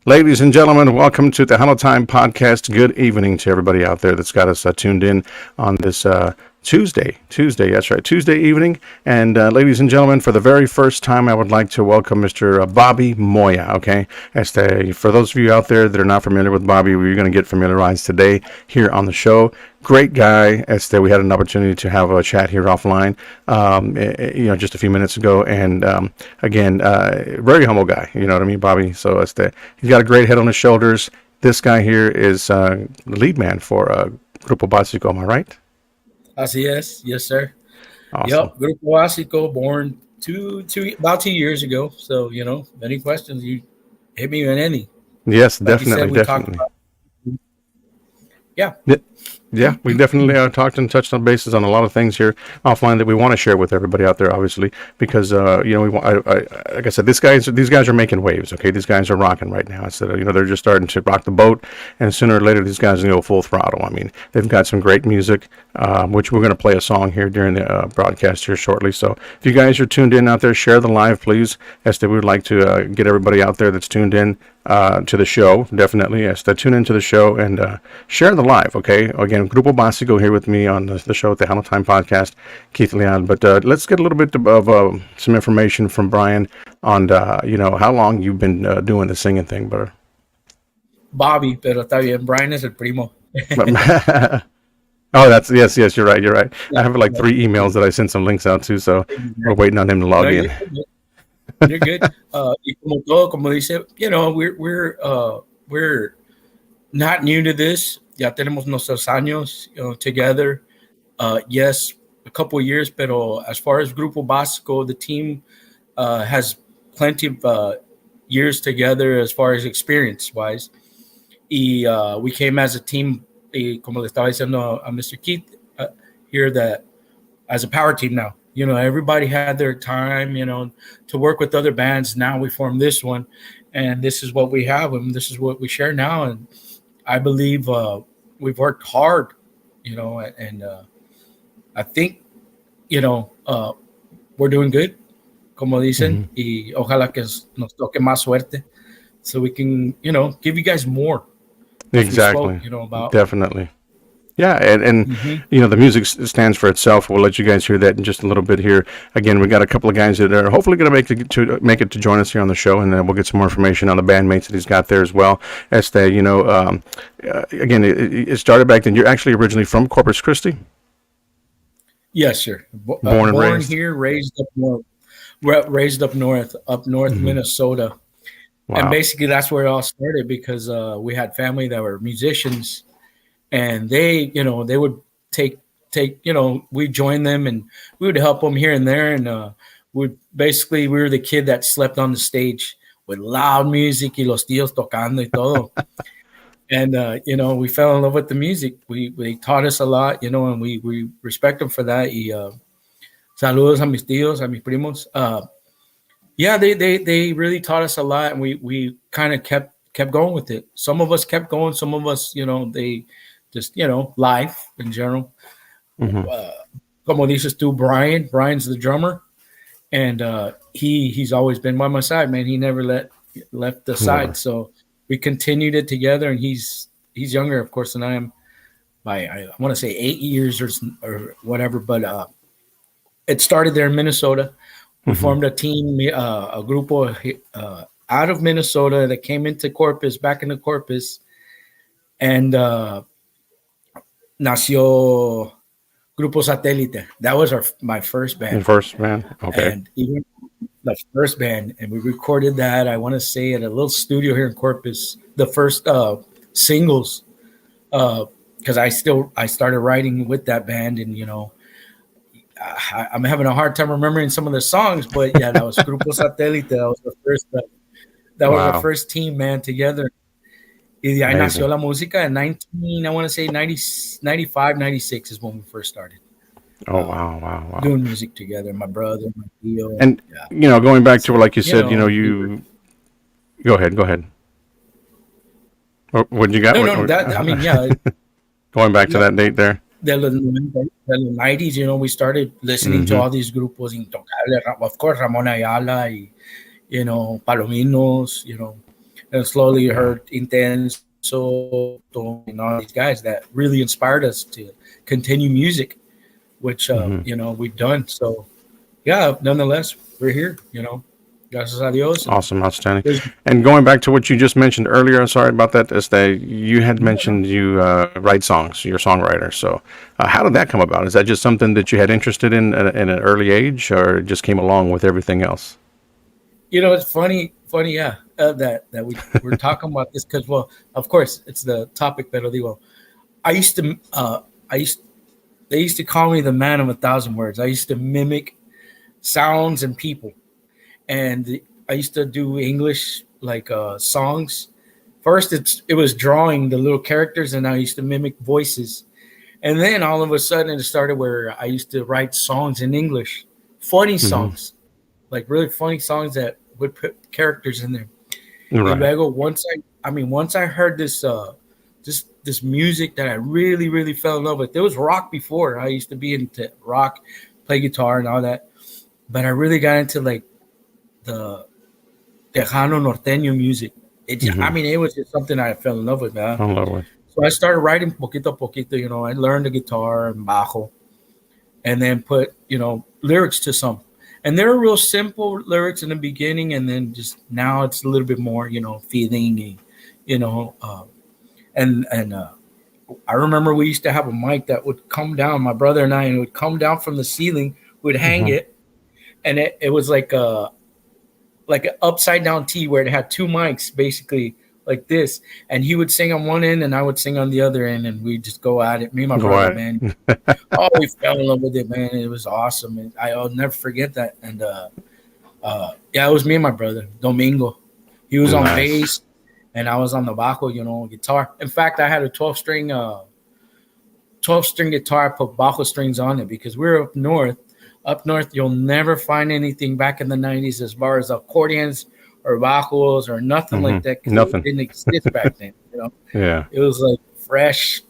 Ladies and gentlemen, welcome to the Tejano Time Podcast. Good evening to everybody out there that's got us tuned in on this Tuesday. That's right, Tuesday evening. And ladies and gentlemen, for the very first time, I would like to welcome Mr. Bobby Moya. Okay, for those of you out there that are not familiar with Bobby, we're going to get familiarized today here on the show. Great guy. We had an opportunity to have a chat here offline, just a few minutes ago, and again, very humble guy. You know what I mean, Bobby. So he's got a great head on his shoulders. This guy here is the lead man for Grupo Basico. Am I right? Así es, yes, sir. Awesome. Yep, Grupo Basico, born about 2 years ago. So any questions, you hit me on any. Yes, Like definitely, you said, we talked definitely. about, yeah. Yeah, we definitely talked and touched on bases on a lot of things here offline that we want to share with everybody out there, obviously, because we want. Like I said, these guys are making waves. Okay, these guys are rocking right now. They're just starting to rock the boat, and sooner or later, these guys are going to go full throttle. I mean, they've got some great music, which we're going to play a song here during the broadcast here shortly. So if you guys are tuned in out there, share the live, please. We would like to get everybody out there that's tuned in to the show, definitely. Yes, tune into the show and share the live, okay? Again, Grupo Basico here with me on the show at the Tejano Time Podcast, Keith Leon. But let's get a little bit of some information from Brian on, how long you've been doing the singing thing, brother. Bobby, pero está bien. Brian es el primo. Oh, yes, you're right. I have like 3 emails that I sent some links out to, so we're waiting on him to log No, in. you're good. Y como todo, como dice, we're not new to this. Ya tenemos nuestros años, together. Yes, a couple of years, pero as far as Grupo Básico, the team has plenty of years together as far as experience-wise. Y we came as a team, como le estaba diciendo a Mr. Keith here, that as a power team now. Everybody had their time, to work with other bands. Now we formed this one, and this is what we have, and this is what we share now. And I believe we've worked hard, and I think, we're doing good, como dicen, y ojalá que nos toque más suerte so we can, give you guys more. Exactly. Spoke, about. Definitely. Yeah, and the music stands for itself. We'll let you guys hear that in just a little bit here. Again, we got a couple of guys that are hopefully going to make it to join us here on the show, and then we'll get some more information on the bandmates that he's got there as well. Again, it started back then. You're actually originally from Corpus Christi? Yes, sir. Born and raised here, raised up north. Raised up north, Minnesota. Wow. And basically that's where it all started because we had family that were musicians. And they would take, we joined them and we would help them here and there. And we were the kid that slept on the stage with loud music y los tíos tocando y todo. And, we fell in love with the music. They taught us a lot, and we respect them for that. Y saludos a mis tíos, a mis primos. They really taught us a lot, and we kind of kept going with it. Some of us kept going. Some of us, they just, life in general. Como dices tú, Brian's the drummer, and he's always been by my side, man. He never left the side. So we continued it together, and he's younger, of course, than I am by, I want to say 8 years or whatever, but it started there in Minnesota. We formed a team, a grupo out of Minnesota that came back into Corpus, and nació Grupo Satélite. That was my first band. First band, okay. And even the first band, and we recorded that, I want to say, at a little studio here in Corpus. The first singles, because I started writing with that band, and I'm having a hard time remembering some of the songs, but yeah, that was Grupo Satélite. That was the first. That was our first team, man, together. Y de ahí nació la música in 95, 96 is when we first started. Oh, wow. Doing music together, my brother, my tío. And, going back to, like you said, you... Go ahead. What you got? Going back to that date there. The 90s, we started listening to all these grupos, of course, Ramon Ayala, Palominos, and slowly you Yeah. heard Intenso, and all these guys that really inspired us to continue music, which Hmm. we've done. So yeah, nonetheless, we're here. Gracias a Dios, and Awesome, outstanding. there's And going back to what you just mentioned earlier, sorry about that. Is that you had no, no. mentioned you write songs, you're a songwriter. So, how did that come about? Is that just something that you had interested in an early age, or it just came along with everything else? It's funny, yeah, that we're talking about this because, well, of course, it's the topic. Pero digo, I used to, I used, they used to call me the man of a thousand words. I used to mimic sounds and people, and I used to do English like songs. First, it was drawing the little characters, and I used to mimic voices. And then all of a sudden, it started where I used to write songs in English, funny Hmm. songs, like really funny songs that would put characters in there. Y Right. luego, once I heard this music that I really, really fell in love with. There was rock before. I used to be into rock, play guitar and all that, but I really got into like the Tejano norteño music. Hmm. It was just something I fell in love with, man. I love it. So I started writing poquito a poquito. I learned the guitar and bajo, and then put lyrics to some. And they were real simple lyrics in the beginning, and then just now it's a little bit more feeling, you know. And I remember we used to have a mic that would come down, my brother and I, and it would come down from the ceiling. We'd hang Hmm. it, and it was like an upside down T where it had two mics basically like this, and he would sing on one end and I would sing on the other end, and we'd just go at it. Me and my Go brother, ahead. man. Oh, we fell in love with it, man. It was awesome, and I'll never forget that. And yeah, it was me and my brother Domingo. He was on Nice. bass, and I was on the bajo, guitar. In fact, I had a 12 string guitar. I put bajo strings on it because we were up north. Up north, you'll never find anything back in the '90s as far as accordions or bajos or nothing Hmm. like that because it Nothing. didn't exist back then. Yeah. It was like fresh,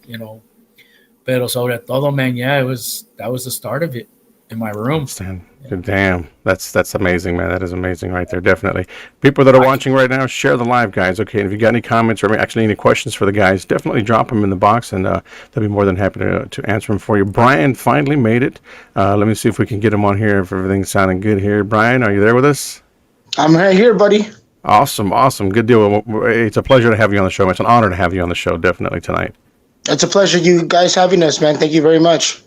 Pero sobre todo, man, yeah, that was the start of it in my room. Outstanding. Yeah. Good damn. That's amazing, man. That is amazing right there. Definitely. People that are I watching right now, share the live, guys. Okay. And if you got any comments or actually any questions for the guys, definitely drop them in the box, and they'll be more than happy to answer them for you. Brian finally made it. Let me see if we can get him on here if everything's sounding good here. Brian, are you there with us? I'm right here, buddy. Awesome. Awesome. Good deal. It's a pleasure to have you on the show. It's an honor to have you on the show, definitely tonight. It's a pleasure you guys having us, man. Thank you very much.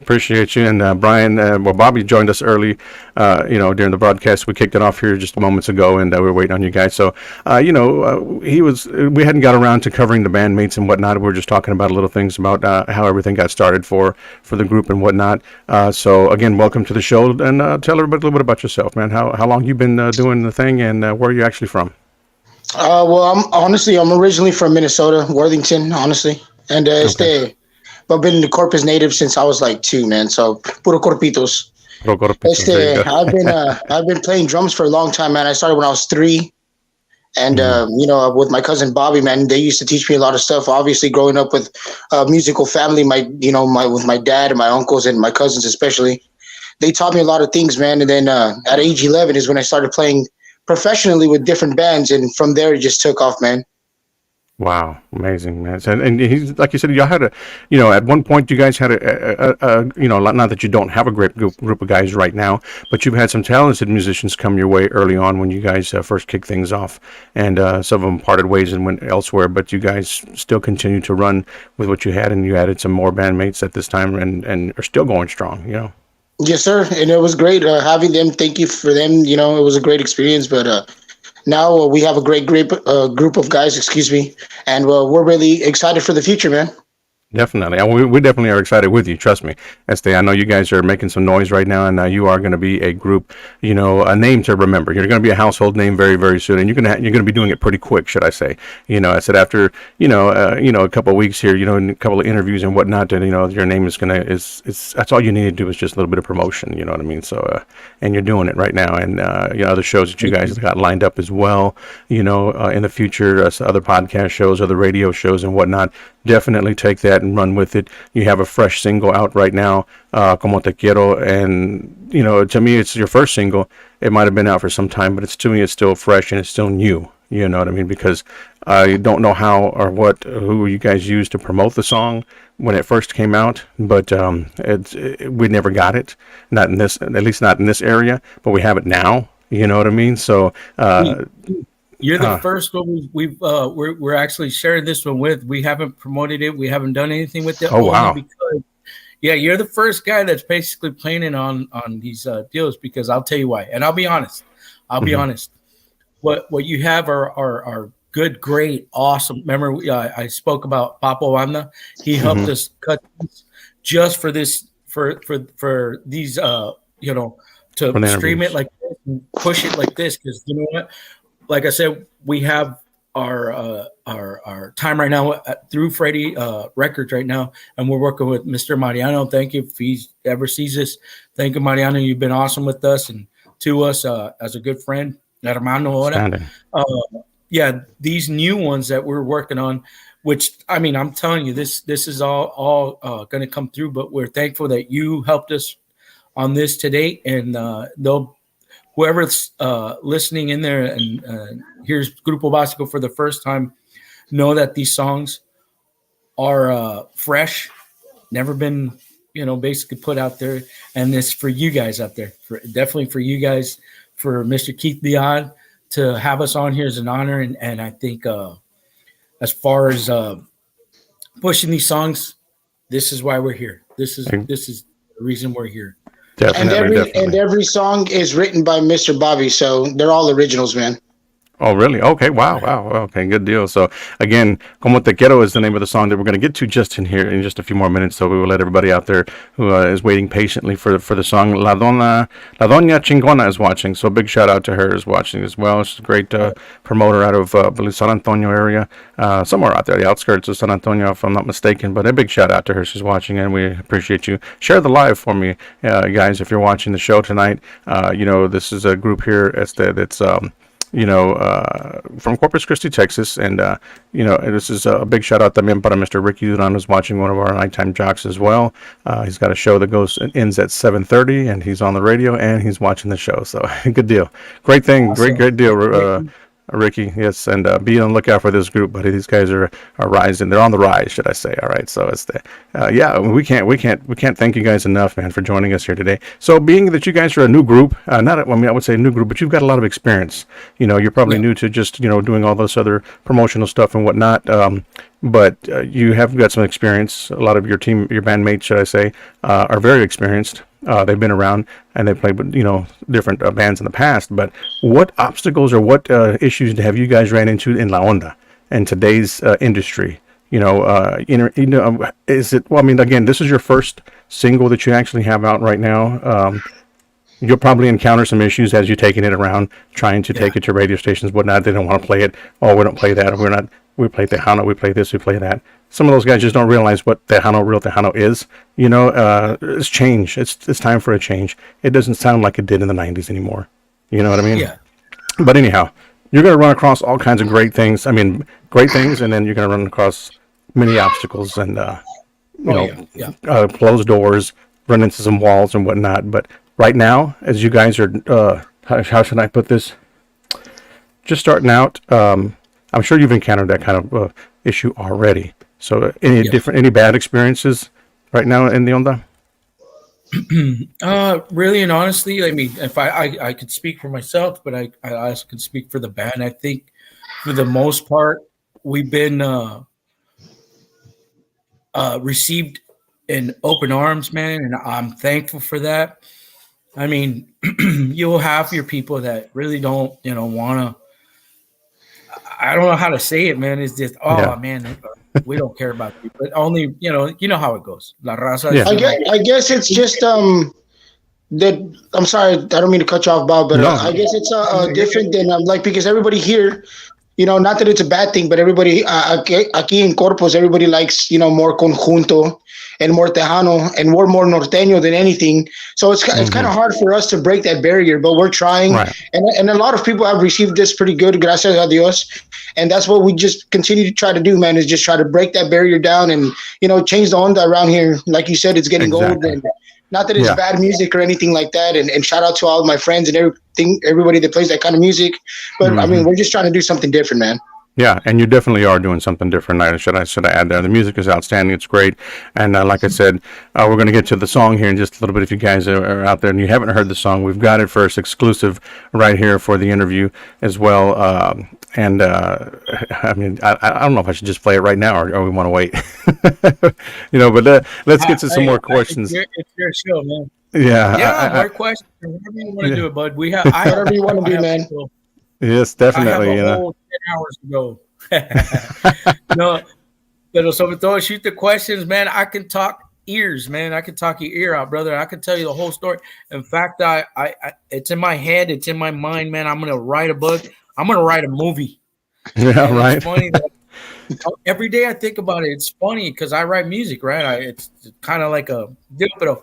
Appreciate you. And Brian, well, Bobby joined us early, during the broadcast. We kicked it off here just moments ago, and we were waiting on you guys. So, we hadn't got around to covering the bandmates and whatnot. We were just talking about little things about how everything got started for the group and whatnot. So, again, welcome to the show, and tell everybody a little bit about yourself, man. How long you been doing the thing, and where are you actually from? Well, I'm originally from Minnesota, Worthington, honestly, and Okay. but been in the Corpus native since I was like 2, man. So puro corpitos. There you go. I've been playing drums for a long time, man. I started when I was 3, and Mhm. with my cousin Bobby, man, they used to teach me a lot of stuff. Obviously, growing up with a musical family, my with my dad and my uncles and my cousins especially, they taught me a lot of things, man. And then at age 11 is when I started playing professionally with different bands, and from there it just took off, man. Wow, amazing, man! And he's like you said, y'all had at one point you guys had not that you don't have a great group of guys right now, but you've had some talented musicians come your way early on when you guys first kicked things off, and some of them parted ways and went elsewhere, but you guys still continue to run with what you had, and you added some more bandmates at this time, and are still going strong. Yes, sir. And it was great having them. Thank you for them. It was a great experience. But now we have a great group of guys, excuse me, and we're really excited for the future, man. Definitely. And we definitely are excited with you. Trust me. I know you guys are making some noise right now, and you are going to be a group, a name to remember. You're going to be a household name very, very soon, and you're going to be doing it pretty quick, should I say? I said after, a couple of weeks here, and a couple of interviews and whatnot, that your name is going to is that's all you need to do is just a little bit of promotion. You know what I mean? So, and you're doing it right now, and other shows that you Thank guys you. have got lined up as well. In the future, other podcast shows, other radio shows, and whatnot. Definitely take that and run with it. You have a fresh single out right now, Como Te Quiero, and to me, it's your first single. It might have been out for some time, but to me, it's still fresh and it's still new. You know what I mean? Because I don't know how or who you guys used to promote the song when it first came out, but we never got it, not in this, at least not in this area, but we have it now. You know what I mean? So You're the first one we're actually sharing this one with. We haven't promoted it. We haven't done anything with it. Oh, wow. Because, yeah, you're the first guy that's basically planning on these deals, because I'll tell you why. And I'll be honest. What you have are good, great, awesome. Remember, I spoke about Papo Banda. He helped us cut these just for this, for these, to stream it like this and push it like this. Because you know what? Like I said, we have our time right now through Freddie Records right now, and we're working with Mr. Mariano. Thank you if he ever sees this. Thank you, Mariano. You've been awesome with us and to us as a good friend. Hermano ahora. Yeah, these new ones that we're working on, which I mean, I'm telling you, this is all going to come through. But we're thankful that you helped us on this today, and whoever's listening in there and here's Grupo Basico for the first time, know that these songs are fresh, never been, basically put out there, and this for you guys out there, definitely for you guys. For Mr. Keith Dion to have us on here is an honor, and I think as far as pushing these songs, this is why we're here. This is the reason we're here. Definitely, and every song is written by Mr. Bobby, so they're all originals, man. Oh, really? Okay. Wow. Okay. Good deal. So again, Como Te Quiero is the name of the song that we're going to get to just in here in just a few more minutes. So we will let everybody out there who is waiting patiently for the song. La Doña Chingona is watching. So big shout out to her is watching as well. She's a great promoter out of San Antonio area, somewhere out there, the outskirts of San Antonio, if I'm not mistaken. But a big shout out to her. She's watching, and we appreciate you. Share the live for me, guys, if you're watching the show tonight. This is a group here that's from Corpus Christi, Texas, and this is a big shout out también para Mr. Ricky Duran, who's watching, one of our nighttime jocks as well. He's got a show that ends at 7:30, and he's on the radio and he's watching the show. So good deal, great thing, awesome. great deal. Ricky, yes, and be on the lookout for this group, buddy. These guys are rising. They're on the rise, should I say? All right, so it's we can't thank you guys enough, man, for joining us here today. So, being that you guys are a new group, I would say a new group, but you've got a lot of experience. You're probably new to just doing all this other promotional stuff and whatnot. But you have got some experience. A lot of your team, your bandmates, should I say, are very experienced. They've been around and they've played with different bands in the past. But what obstacles or what issues have you guys ran into in La Onda in today's industry? Is it? Well, I mean, again, this is your first single that you actually have out right now. You'll probably encounter some issues as you're taking it around, trying to take it to radio stations, whatnot. They don't want to play it. Oh, we don't play that. We play Tejano, we play this, we play that. Some of those guys just don't realize what real Tejano is. It's change. It's time for a change. It doesn't sound like it did in the 90s anymore. You know what I mean? Yeah. But anyhow, you're going to run across all kinds of great things. And then you're going to run across many obstacles and, closed doors, run into some walls and whatnot. But right now, as you guys are, how should I put this? Just starting out, I'm sure you've encountered that kind of issue already. So, any bad experiences right now in the Onda? Really and honestly, I mean, if I could speak for myself, but I also could speak for the band. I think for the most part, we've been received in open arms, man, and I'm thankful for that. I mean, you'll have your people that really don't, want to. I don't know how to say it, man. It's just, man, we don't care about you. But only, you know how it goes. La raza. Yeah. I guess it's just that. I'm sorry, I don't mean to cut you off, Bob, but no. I guess it's different than because everybody here, not that it's a bad thing, but everybody aquí in Corpus, everybody likes more conjunto and more Tejano, and we're more norteño than anything. So it's kind of hard for us to break that barrier, but we're trying. Right. And a lot of people have received this pretty good, gracias a Dios. And that's what we just continue to try to do, man, is just try to break that barrier down and, change the onda around here. Like you said, it's getting old. And, Not that it's Yeah. bad music or anything like that. And shout out to all of my friends and everybody that plays that kind of music. But I mean, we're just trying to do something different, man. Yeah, and you definitely are doing something different. Should I add there? The music is outstanding. It's great, and like I said, we're going to get to the song here in just a little bit. If you guys are out there and you haven't heard the song, we've got it first exclusive right here for the interview as well. And I mean, I don't know if I should just play it right now or we want to wait. But let's get to some more questions. It's your show, man. Yeah, Yeah, more questions. Whatever you want to do it, bud. Whatever you want to do, man. Yes, I definitely. have a whole 10 hours to go. No, pero sobre todo shoot the questions, man. I can talk ears, man. I can talk your ear out, brother. I can tell you the whole story. In fact, I it's in my head, it's in my mind, man. I'm gonna write a book. I'm gonna write a movie. Yeah, And right. It's funny that every day I think about it. It's funny because I write music, right? It's kind of like a deal, but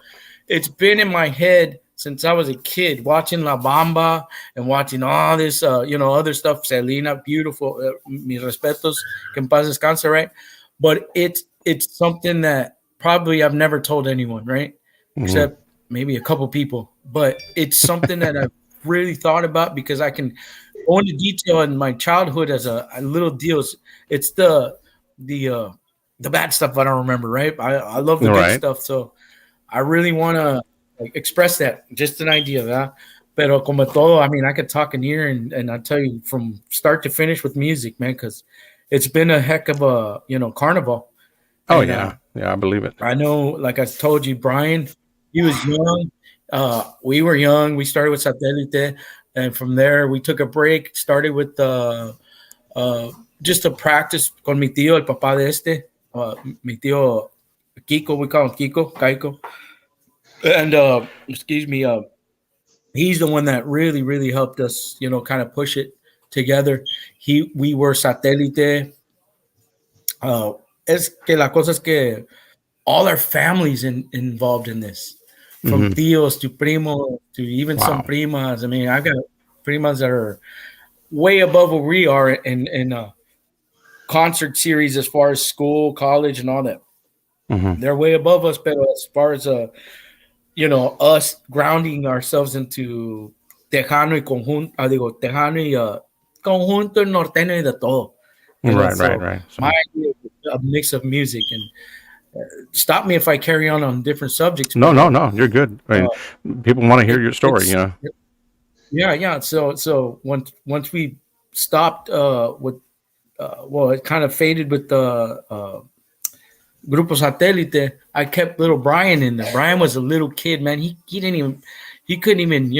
it's been in my head since I was a kid, watching La Bamba and watching all this, other stuff. Selena, beautiful, mis respetos, que en paz descanse, right? But it's something that probably I've never told anyone, right? Except maybe a couple people. But it's something that I've really thought about because I can go into detail in my childhood as a little deal. It's the bad stuff I don't remember, right? I love the good stuff, so I really want to express that. Just an idea, ¿verdad? Pero como todo, I mean, I could talk in here and I tell you from start to finish with music, man, because it's been a heck of a carnival. Oh, And, yeah, I believe it. I know, like I told you, Brian, he was young. We were young. We started with Satélite, and from there we took a break. Started with just a practice con mi tío, el papá de este, mi tío Kiko. We call him Kaiko. And excuse me, he's the one that really, really helped us, kind of push it together. We were Satélite. Es que la cosa es que all our families involved in this, from tíos to primos to even some primas. I mean, I've got primas that are way above where we are in concert series as far as school, college, and all that. They're way above us, but as far as us grounding ourselves into Tejano y conjunto, Tejano y conjunto norteño y de todo. Right. So, my idea is a mix of music, and stop me if I carry on different subjects. No, you're good. I mean, people want to hear your story, Yeah. So once we stopped with, it kind of faded with the Grupo Satélite. I kept little Brian in there. Brian was a little kid, man. He couldn't even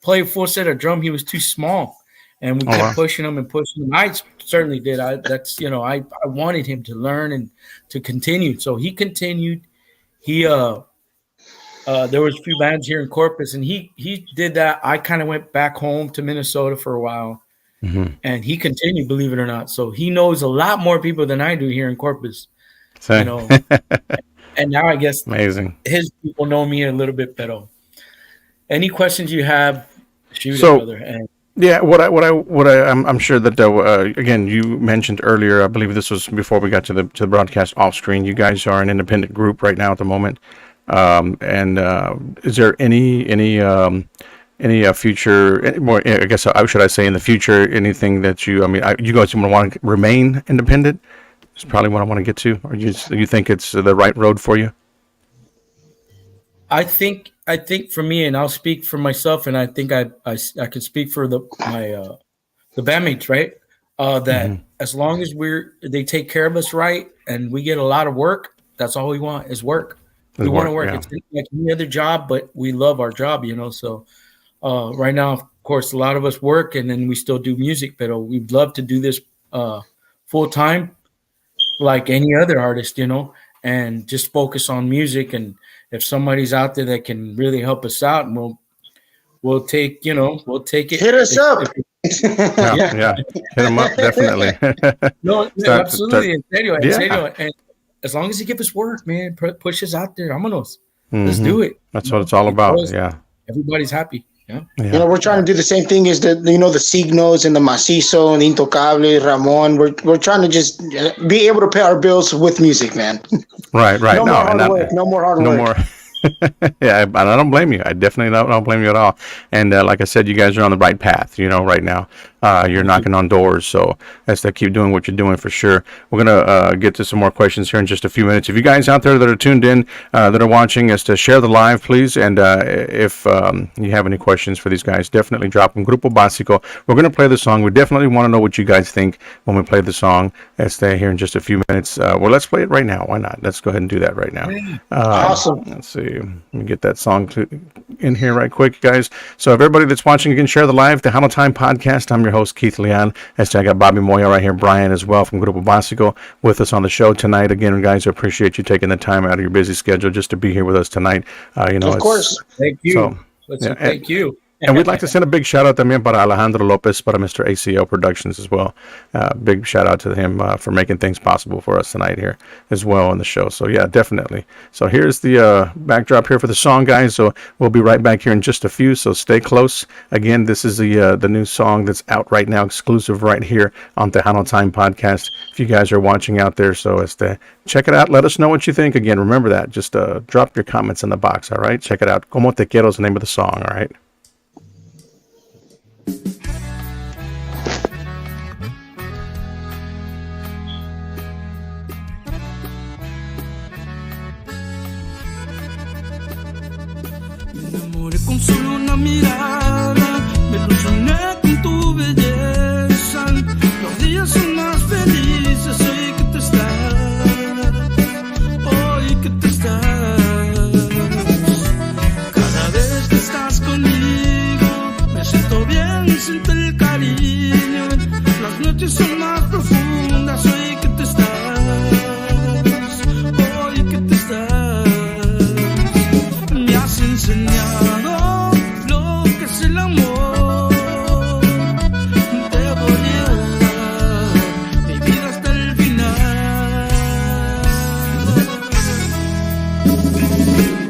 play a full set of drum. He was too small, and we kept pushing him. I certainly did. I wanted him to learn and to continue. So he continued. He there was a few bands here in Corpus, and he did that. I kind of went back home to Minnesota for a while, and he continued, believe it or not. So he knows a lot more people than I do here in Corpus. And now I guess amazing. His people know me a little bit better. Any questions you have, shoot it, brother. And yeah, I'm sure that again, you mentioned earlier, I believe this was before we got to the broadcast off screen. You guys are an independent group right now at the moment, and is there any future? More, I guess, should I say in the future, anything that you guys want to remain independent? Is probably what I want to get to. Or you think it's the right road for you? I think for me, and I'll speak for myself, and I think I can speak for the bandmates, right? That as long as they take care of us right, and we get a lot of work, that's all we want is work. We want to work. Yeah. It's like any other job, but we love our job, So right now, of course, a lot of us work, and then we still do music, but we'd love to do this full time, like any other artist, and just focus on music. And if somebody's out there that can really help us out, and we'll take it. Hit us up. Yeah. Hit them up, definitely. No, absolutely. En serio. And as long as you give us work, man, push us out there. Vámonos. Let's do it. That's what it's all about. Yeah. Everybody's happy. Yeah. We're trying to do the same thing as the Signos and the Macizo and the Intocable, Ramon. We're trying to just be able to pay our bills with music, man. Right. No more hard work. Yeah, I don't blame you. I definitely don't blame you at all. And like I said, you guys are on the right path. Right now, you're knocking on doors. So let's keep doing what you're doing for sure. We're gonna get to some more questions here in just a few minutes. If you guys out there that are tuned in, that are watching, is to share the live, please. And if you have any questions for these guys, definitely drop them. Grupo Basico. We're gonna play the song. We definitely want to know what you guys think when we play the song. Here in just a few minutes. Well, let's play it right now. Why not? Let's go ahead and do that right now. Awesome. Let's see. Let me get that song in here right quick, guys. So if everybody that's watching, you can share the live Tejano Time podcast. I'm your host, Keith Leon. I got Bobby Moya right here, Brian as well from Grupo Basico with us on the show tonight. Again, guys, I appreciate you taking the time out of your busy schedule just to be here with us tonight. Of course. Thank you. So, thank you. And we'd like to send a big shout out también para Alejandro Lopez, para Mr. ACL Productions as well. Big shout out to him for making things possible for us tonight here as well on the show. So yeah, definitely. So here's the backdrop here for the song, guys. So we'll be right back here in just a few. So stay close. Again, this is the new song that's out right now, exclusive right here on Tejano Time Podcast. If you guys are watching out there, so check it out. Let us know what you think. Again, remember that. Just drop your comments in the box. All right. Check it out. Como Te Quiero is the name of the song. All right. Me enamoré con solo una mirada, me ilusioné con tu belleza. Los días son más felices hoy que te estás. Cada vez que estás conmigo, me siento bien, siento el cariño. Las noches son más profundas hoy que te estás. Me has enseñado lo que es el amor. Te voy a dar mi vida hasta el final.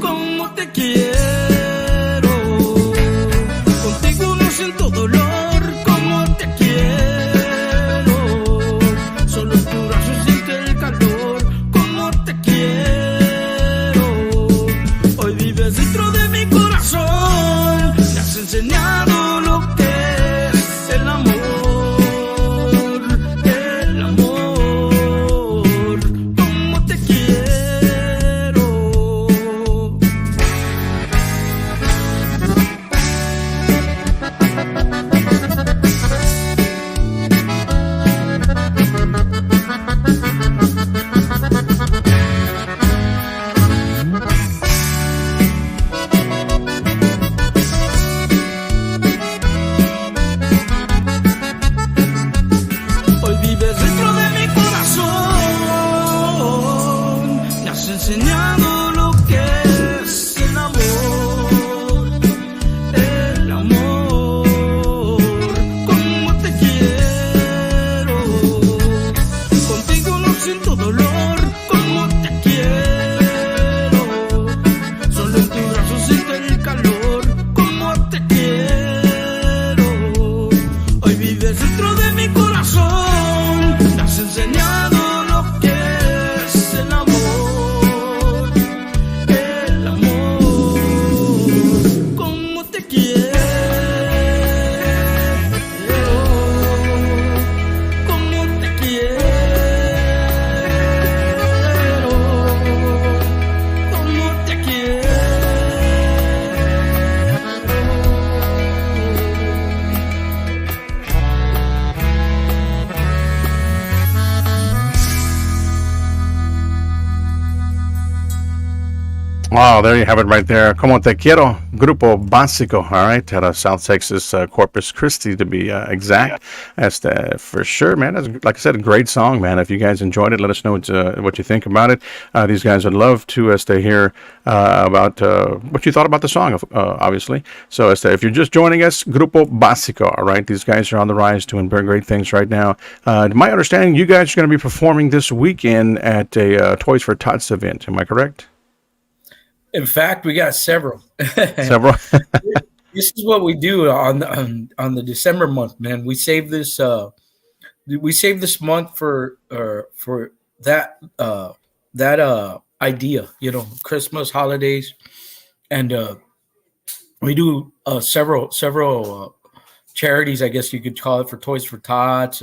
Como te quiero, contigo no siento dolor. Como te quiero, solo en tu brazo siento el calor. Como te quiero, hoy vives dentro de mi corazón. Me has enseñado lo que es el amor. El amor, como te quiero. Hoy vives dentro de mi corazón. Me has enseñado lo que es el amor. El amor, como te quiero. Contigo no siento dolor. Como te quiero, solo en tu brazo siento el calor. Como te quiero, hoy vives dentro de mi corazón. Me has enseñado lo que es el amor. El amor, como te quiero. Como te quiero. Como te quiero. Wow, there you have it right there. Como Te Quiero, Grupo Basico, all right, out of South Texas, Corpus Christi to be exact. That's for sure, man. That's, like I said, a great song, man. If you guys enjoyed it, let us know what you think about it. These guys would love to hear about what you thought about the song, obviously. So if you're just joining us, Grupo Basico, all right, these guys are on the rise doing very great things right now. To my understanding, you guys are going to be performing this weekend at a Toys for Tots event. Am I correct? In fact, we got several. Several. This is what we do on the December month, man. We save this month for that idea, Christmas, holidays. and we do several charities, I guess you could call it, for Toys for Tots.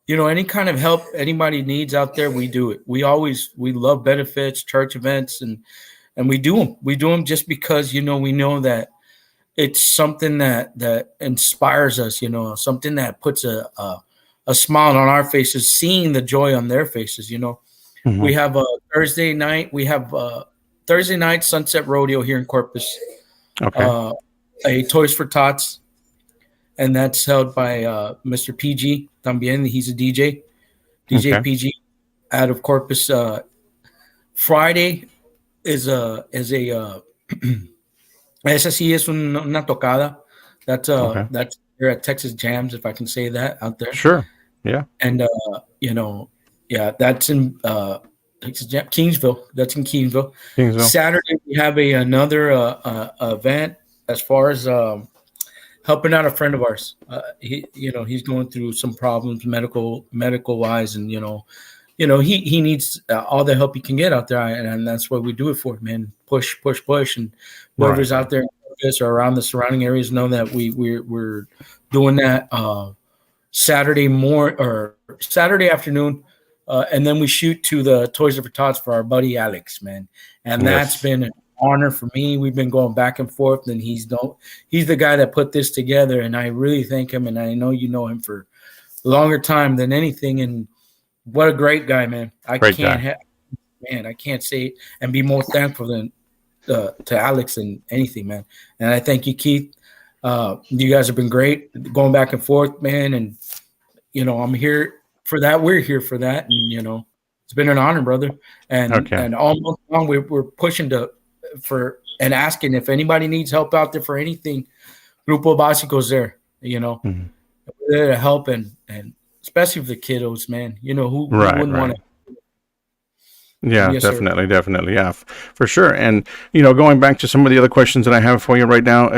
Any kind of help anybody needs out there, we do it. We love benefits, church events, and we do them. We do them just because we know that it's something that inspires us. Something that puts a smile on our faces, seeing the joy on their faces. Mm-hmm. We have a Thursday night. We have Thursday night Sunset Rodeo here in Corpus. Okay. A Toys for Tots, and that's held by Mr. PG también. He's a DJ Okay. PG out of Corpus. Friday is a esa sí es una tocada. That's Okay. that's here at Texas Jams, if I can say that out there. Sure. Yeah. And that's in Texas Jam, Kingsville. That's in Kingsville. Kingsville. Saturday we have another event as far as helping out a friend of ours. He's going through some problems medical wise, and he needs all the help he can get out there, and that's what we do it for, man. Push, and whoever's out there in Memphis or around the surrounding areas know that we're doing that Saturday afternoon, and then we shoot to the Toys for Tots for our buddy Alex, man, and that's been an honor for me. We've been going back and forth, and he's the guy that put this together, and I really thank him, and I know you know him for a longer time than anything, and what a great guy, man. I can't say and be more thankful than to Alex than anything, man. And I thank you, Keith. You guys have been great going back and forth, man, and I'm here for that. We're here for that, and it's been an honor, brother. And all month long we're pushing and asking if anybody needs help out there for anything. Grupo Basico's there, Mm-hmm. We're there to help, and especially for the kiddos, man. Who wouldn't want to? Yeah, Yes, definitely. Yeah, for sure. And, going back to some of the other questions that I have for you right now,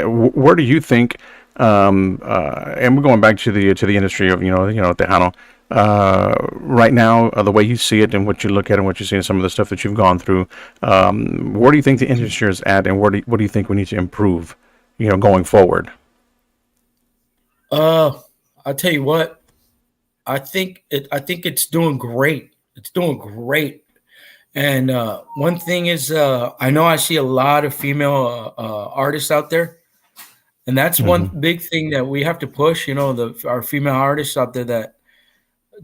where do you think, and we're going back to the industry of, Tejano, right now, the way you see it and what you look at and what you see in some of the stuff that you've gone through, where do you think the industry is at, and what do you think we need to improve, going forward? I'll tell you what, I think it's doing great. It's doing great. And one thing is, I know I see a lot of female artists out there, and that's one big thing that we have to push. Our female artists out there that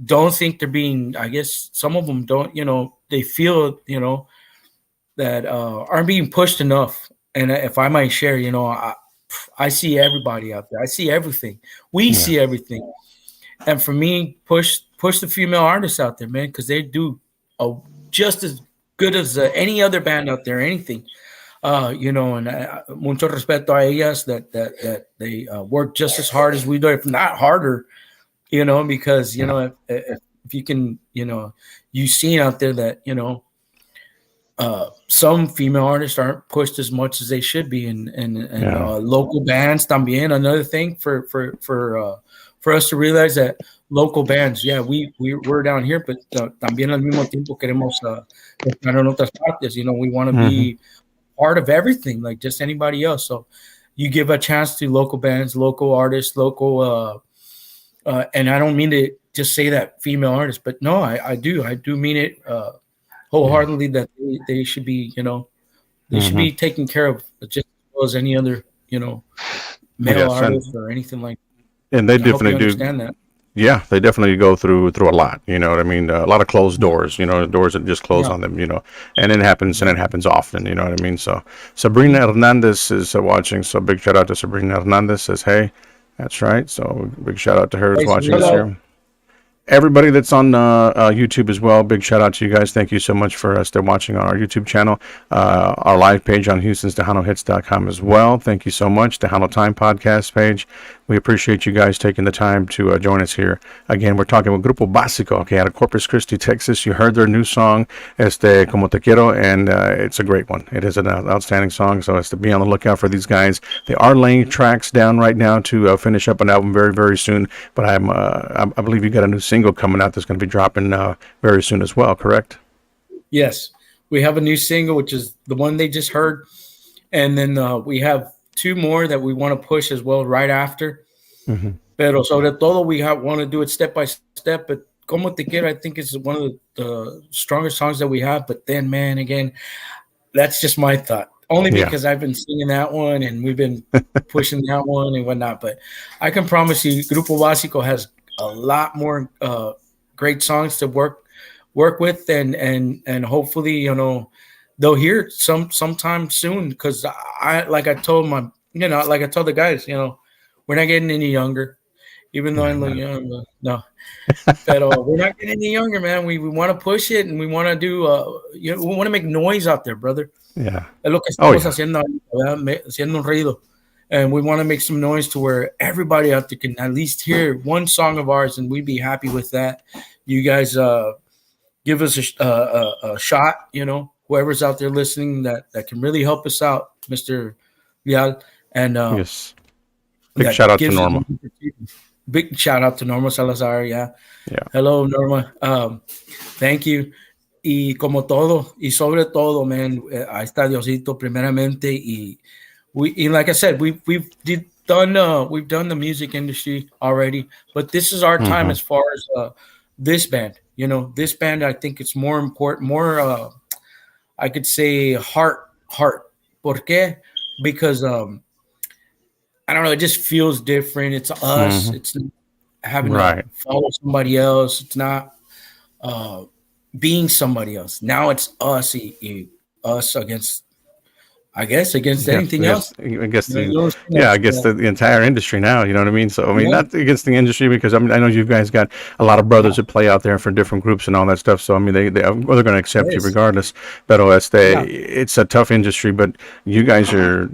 don't think they're being. I guess some of them don't. They feel that aren't being pushed enough. And if I might share, I see everybody out there. I see everything. We see everything. And for me, push the female artists out there, man, because they do just as good as any other band out there, anything. And mucho respeto a ellas that they work just as hard as we do, if not harder, because, if you can, you've seen out there that, some female artists aren't pushed as much as they should be, and local bands también. Another thing for us to realize that local bands, we're down here, but también al mismo tiempo queremos estar en otras partes. We want to be part of everything, like just anybody else. So you give a chance to local bands, local artists, local, and I don't mean to just say that female artists, but no, I do mean it wholeheartedly that they should be, they should be taken care of just as well as any other, male artist or anything like that. And they definitely do. Understand that. Yeah, they definitely go through a lot. You know what I mean? A lot of closed doors. Doors that just close on them. And it happens often. You know what I mean? So Sabrina Hernandez is watching. So big shout out to Sabrina Hernandez. Says hey, that's right. So big shout out to her who's watching us here. Everybody that's on YouTube as well, big shout out to you guys. Thank you so much for still watching on our YouTube channel, our live page on Houston'sTejanoHits.com as well. Thank you so much. Tejano Time podcast page. We appreciate you guys taking the time to join us here. Again, we're talking with Grupo Basico, out of Corpus Christi, Texas. You heard their new song, Como Te Quiero, and it's a great one. It is an outstanding song, so it's to be on the lookout for these guys. They are laying tracks down right now to finish up an album very, very soon, but I believe you got a new single coming out that's going to be dropping very soon as well, correct? Yes. we have a new single, which is the one they just heard, and then we have two more that we want to push as well right after. Hmm. Pero sobre todo, we want to do it step by step. But Como Te Quiero, I think is one of the strongest songs that we have. But then, man, again, that's just my thought. Only Yeah. because I've been singing that one and we've been pushing that one and whatnot. But I can promise you, Grupo Básico has a lot more great songs to work with, and hopefully, they'll hear it sometime soon. Because I told like I told the guys, we're not getting any younger, even though I look young. But no, pero we're not getting any younger, man. We want to push it, and we want to do we want to make noise out there, brother. Yeah. Es lo que Oh, estamos yeah. haciendo ahorita, ¿verdad? Haciendo un ruido. And we want to make some noise to where everybody out there can at least hear one song of ours, and we'd be happy with that. You guys give us a shot, whoever's out there listening that can really help us out, Mr. Vial. And Yes. Big that shout out to gives us Norma. an opportunity. Big shout out to Norma Salazar, yeah. Yeah. Hello, Norma. Thank you. Y como todo, y sobre todo, man, ahí está Diosito primeramente. Y like I said, we've done the music industry already, but this is our time as far as this band. This band, I think it's more important, more I could say heart. ¿Por qué? Because I don't know, it just feels different. It's us. It's not having Right. to follow somebody else. It's not being somebody else. Now it's us, us against, I guess, against anything else. I guess You know, the those yeah, I things, guess the entire industry now. You know what I mean? So I mean, Yeah. not against the industry because I mean I know you guys got a lot of brothers that play out there for different groups and all that stuff. So I mean they're going to accept you Yes. regardless. But Yeah. it's a tough industry. But you guys are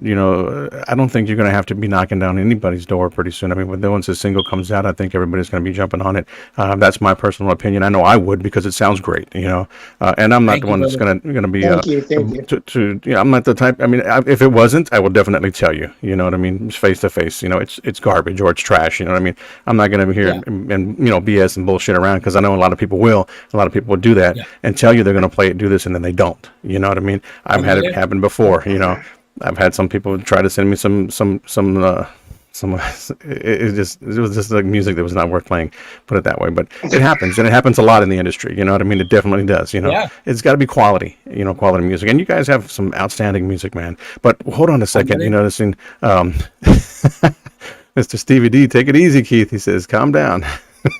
I don't think you're going to have to be knocking down anybody's door pretty soon. I mean when once the single comes out, I think everybody's going to be jumping on it. That's my personal opinion. I know I would because it sounds great. And I'm not Thank the you, one that's brother. going to be Thank you. to I'm not the type. I mean, if it wasn't, I would definitely tell you. You know what I mean? Face to face. It's garbage or it's trash. You know what I mean? I'm not going to be here Yeah. and BS and bullshit around because I know a lot of people will. A lot of people will do that Yeah. and tell you they're going to play it, do this, and then they don't. You know what I mean? I've had it Yeah. happen before. I've had some people try to send me some it was just like music that was not worth playing, put it that way. But it happens, and it happens a lot in the industry. You know what I mean? It definitely does. Yeah. It's got to be quality. Quality music, and you guys have some outstanding music, man. But hold on a second. really? This thing, Mr. Stevie D, take it easy, Keith. He says, calm down.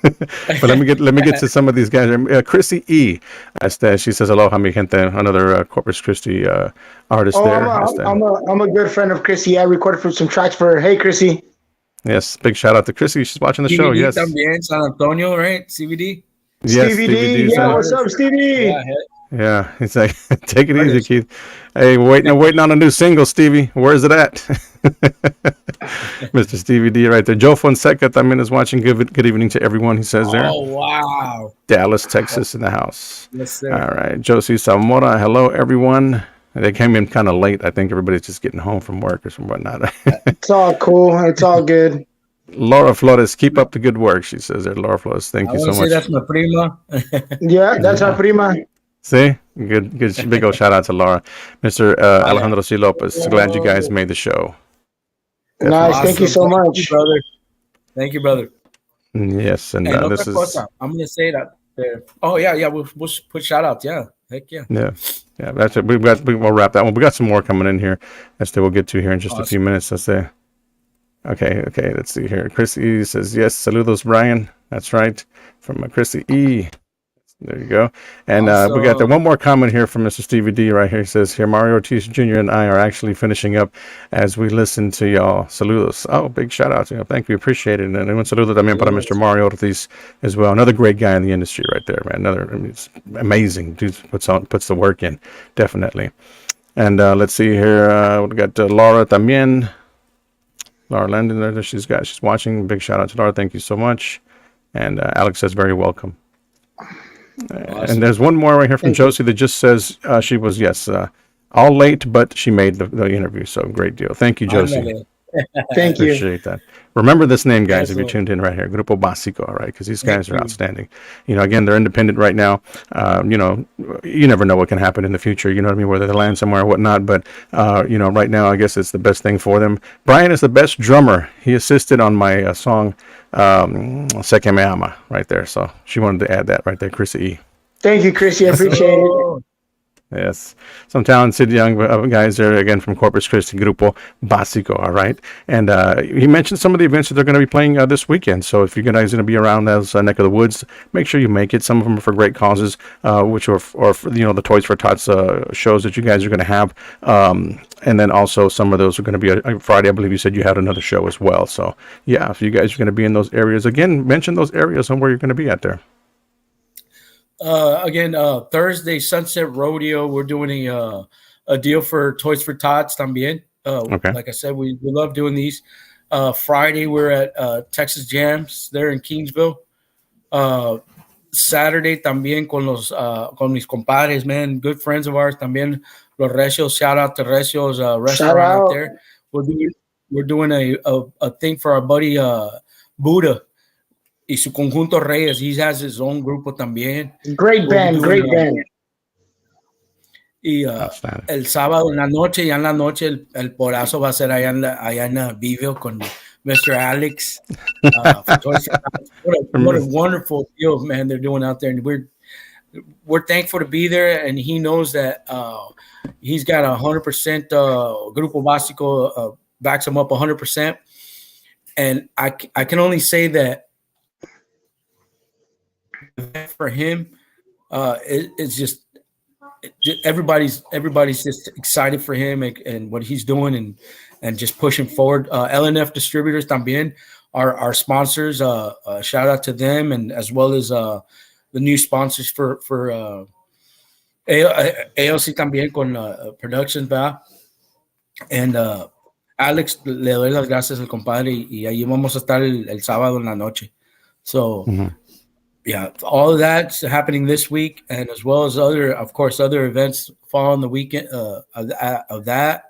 But let me get to some of these guys. Chrissy E. She says, aloha, mi gente. Another Corpus Christi artist there. I'm a good friend of Chrissy. I recorded for some tracks for her. Hey, Chrissy. Yes, big shout out to Chrissy. She's watching the show. CBD Yes. también, San Antonio, right? CBD. Yes, Stevie D. DVD 's Yeah, on- what's up, Stevie? Yeah, Yeah, he's like, take it easy, Artist. Keith. Hey, waiting on a new single, Stevie. Where's it at? Mr. Stevie D right there. Joe Fonseca también is watching. Good evening to everyone, he says there. Oh, wow. Dallas, Texas in the house. Yes, sir. All right. Josie Zamora, hello, everyone. They came in kind of late. I think everybody's just getting home from work or some whatnot. It's all cool. It's all good. Laura Flores, keep up the good work, she says there. Laura Flores, thank I you so want to say much. that's my prima. Yeah, that's our prima. See? Good. Big old shout out to Laura. Mr. Alejandro C. Lopez, glad you guys made the show. Nice. Thank you so Awesome. Thank much. you, brother. Thank you, brother. Yes, and And this otra is... cosa, I'm going to say that there. Oh, yeah. We'll put shout outs. Yeah. Heck yeah. Yeah, that's it. We'll wrap that one. We got some more coming in here. We'll get to here in just a few minutes. Let's say. Okay. Let's see here. Chris E says yes. Saludos, Brian. That's right. From Chrissy E. There you go. And we got one more comment here from Mr. Stevie D right here. He says here, Mario Ortiz Jr. and I are actually finishing up as we listen to y'all. Saludos. Oh, big shout out to you. Thank you. Appreciate it. And un saludo también para Mr. Mario Ortiz as well. Another great guy in the industry right there, man. It's amazing. Dude puts the work in. Definitely. And let's see here. We got Laura también. Laura Landon there. She's watching. Big shout out to Laura. Thank you so much. And Alex says very welcome. Awesome. And there's one more right here from Josie that just says she was all late, but she made the interview. So great deal. Thank you, Josie. Ándale. Thank you. Appreciate that. Remember this name, guys, if you So, tuned in right here, Grupo Basico, all right? Because these thank guys are you. outstanding. Again, they're independent right now. You never know what can happen in the future. You know what I mean? Whether they land somewhere or whatnot. But right now, I guess it's the best thing for them. Brian is the best drummer. He assisted on my song "Se Que Me Ama" right there. So she wanted to add that right there, Chrissy E. Thank you, Chrissy. I appreciate it. So, Yes, some talented young guys there again from Corpus Christi Grupo Basico. All right, and he mentioned some of the events that they're going to be playing this weekend. So if you guys are going to be around those neck of the woods, make sure you make it. Some of them are for great causes, which are for, the Toys for Tots shows that you guys are going to have, and then also some of those are going to be a Friday. I believe you said you had another show as well. So yeah, if you guys are going to be in those areas, again, mention those areas and where you're going to be at there. again, Thursday Sunset Rodeo. We're doing a deal for Toys for Tots también. Okay. Like I said, we love doing these. Friday we're at Texas Jams there in Kingsville. Saturday también con mis compadres, man, good friends of ours también. Los Recios, shout out to Recios restaurant out out. there. We're doing a thing for our buddy Buddha y su conjunto Reyes. He has his own grupo también. Great band, great band. Y Outstanding. el sábado en la noche, ya en la noche, el porazo va a ser allá en Vivio con Mr. Alex. What a wonderful deal, man, they're doing out there. And we're thankful to be there. And he knows that he's got 100% Grupo Básico backs him up 100%. And I can only say that for him, it's just everybody's just excited for him and what he's doing and just pushing forward. LNF Distributors también are sponsors. Shout out to them, and as well as the new sponsors for ALC también con Productions, ¿verdad? And Alex, le doy las gracias al compadre y ahí vamos a estar el sábado en la noche. So, yeah, all of that's happening this week, and as well as other events following the weekend of that,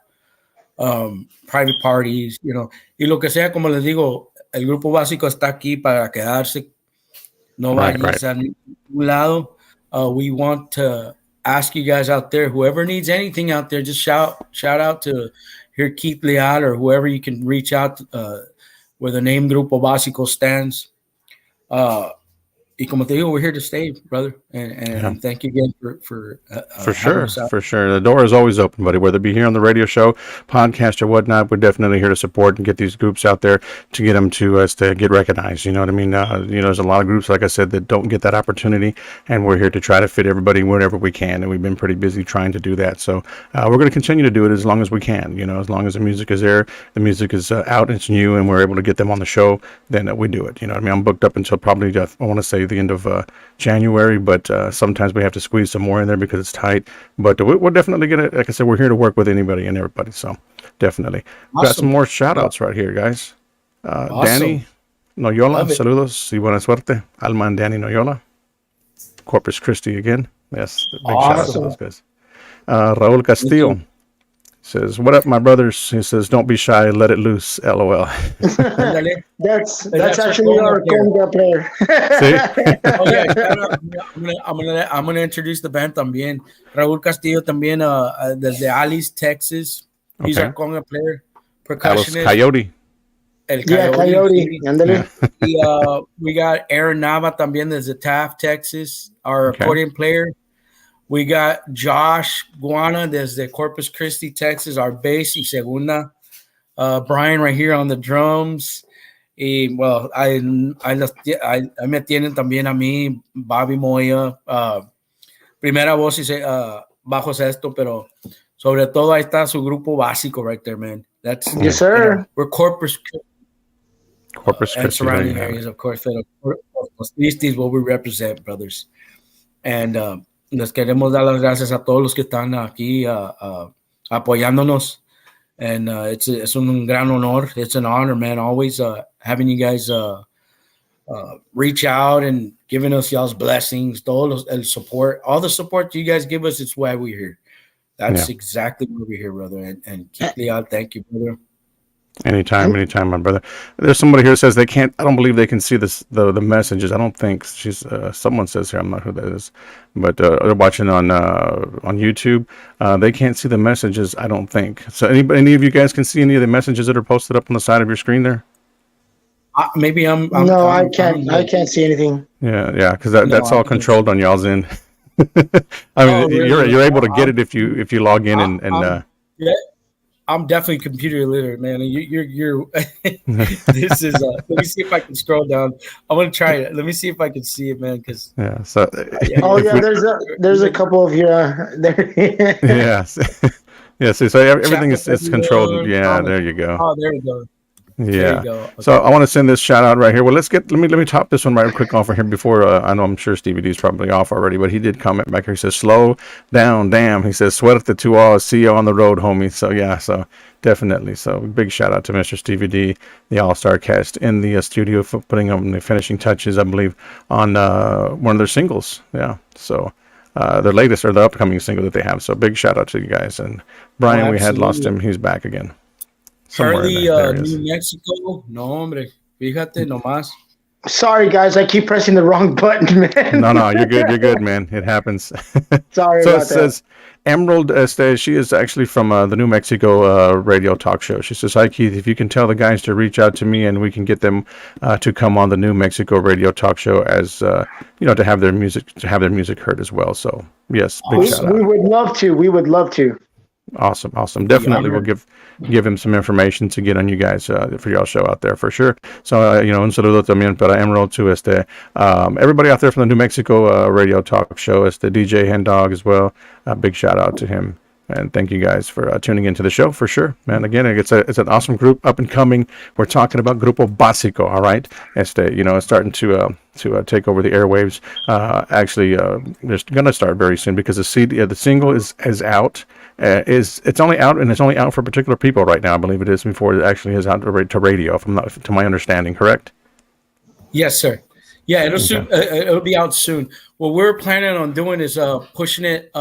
private parties, y lo que sea, como les digo, el Grupo Básico está aquí para quedarse, no va a irse a ningún lado. We want to ask you guys out there, whoever needs anything out there, just shout out to here Keith Leal or whoever you can reach out where the name Grupo Básico stands. Y como te digo, we're here to stay, brother, and thank you again for sure. The door is always open, buddy. Whether it be here on the radio show, podcast, or whatnot, we're definitely here to support and get these groups out there to get them to us to get recognized. You know what I mean? There's a lot of groups, like I said, that don't get that opportunity, and we're here to try to fit everybody wherever we can. And we've been pretty busy trying to do that. So we're going to continue to do it as long as we can. As long as the music is there, the music is out, it's new, and we're able to get them on the show, then we do it. You know what I mean? I'm booked up until probably I want to say the end of January, but sometimes we have to squeeze some more in there because it's tight. But we're definitely gonna, like I said, we're here to work with anybody and everybody. So definitely. Awesome. Got some more shout outs right here, guys. Awesome. Danny Noyola, Love it. saludos y buena suerte. Alma and Danny Noyola. Corpus Christi again. Yes, big shout out to those guys. Raul Castillo says, "What up, my brothers?" He says, "Don't be shy, let it loose." LOL. That's That's actually our conga player. See? Oh yeah, shout out. I'm gonna introduce the band también. Raúl Castillo también desde Alice, Texas. He's Okay. our conga player, Alice percussionist. Coyote. El Yeah, Coyote. Ándale. We got Aaron Nava también desde Taft, Texas, our Okay. accordion player. We got Josh Guana desde Corpus Christi, Texas, our bass y segunda. Brian right here on the drums. Y well, I me tienen también a mí, Bobby Moya, primera voz y bajo sexto, pero sobre todo ahí está su grupo básico right there, man. That's Yes, sir. we're Corpus Corpus and Christi. there surrounding you have it. areas, of course. This is what we represent, brothers. And les queremos dar las gracias a todos los que están aquí apoyándonos. And it's un gran honor. It's an honor, man. Always having you guys reach out and giving us y'all's blessings, el support, all the support you guys give us. It's why we're here. That's exactly why we're here, brother. And keep Leal. Thank you, brother. Anytime, my brother. There's somebody here that says they can't. I don't believe they can see the messages. I don't think she's. Someone says here. I'm not who that is, but they're watching on YouTube. They can't see the messages. I don't think. So any of you guys can see any of the messages that are posted up on the side of your screen there? Maybe I'm. No, I can't. I can't see anything. Yeah, because No, that's I all can't. controlled on y'all's end. I mean, Oh, really? you're able to get it if you log in and. Yeah, I'm definitely computer literate, man. You're this is. Let me see if I can scroll down. I'm gonna try it. Let me see if I can see it, man. Because Yeah. So. Oh if yeah, we- there's a couple of your there. Yes. Yeah. So everything is controlled. Yeah. There you go. Oh, there you go. There you Yeah. go. Okay. So I want to send this shout out right here. Well, let me top this one right quick off of here before I know I'm sure Stevie D's probably off already, but he did comment back here. He says, "Slow down, damn." He says, "Sweat at the 2 hours. See you on the road, homie." So yeah, so definitely. So big shout out to Mr. Stevie D, the All-Star cast in the studio for putting on the finishing touches, I believe, on one of their singles. Yeah. So their latest or the upcoming single that they have. So big shout out to you guys. And Brian, we had lost him. He's back again. Charlie, There he is. New Mexico. No, hombre. Fíjate nomás. Sorry guys, I keep pressing the wrong button, man. No, you're good. You're good, man. It happens. Sorry So it about that. says Emerald Este. She is actually from the New Mexico radio talk show. She says, "Hi Keith, if you can tell the guys to reach out to me and we can get them to come on the New Mexico radio talk show as to have their music heard as well." So yes, big shout out. We would love to. We would love to. Awesome. Definitely, we'll give him some information to get on you guys for y'all show out there for sure. So un saludo también para Emerald to everybody out there from the New Mexico radio talk show. DJ Hen Dog as well. Big shout out to him. And thank you guys for tuning into the show for sure, man. Again, it's an awesome group, up and coming. We're talking about Grupo Basico, all right. It's starting to take over the airwaves. Actually, they're going to start very soon because the single is out. It's only out, and it's only out for particular people right now. I believe it is before it actually is out to radio. To my understanding, correct? Yes, sir. Yeah, it'll be out soon. What we're planning on doing is pushing it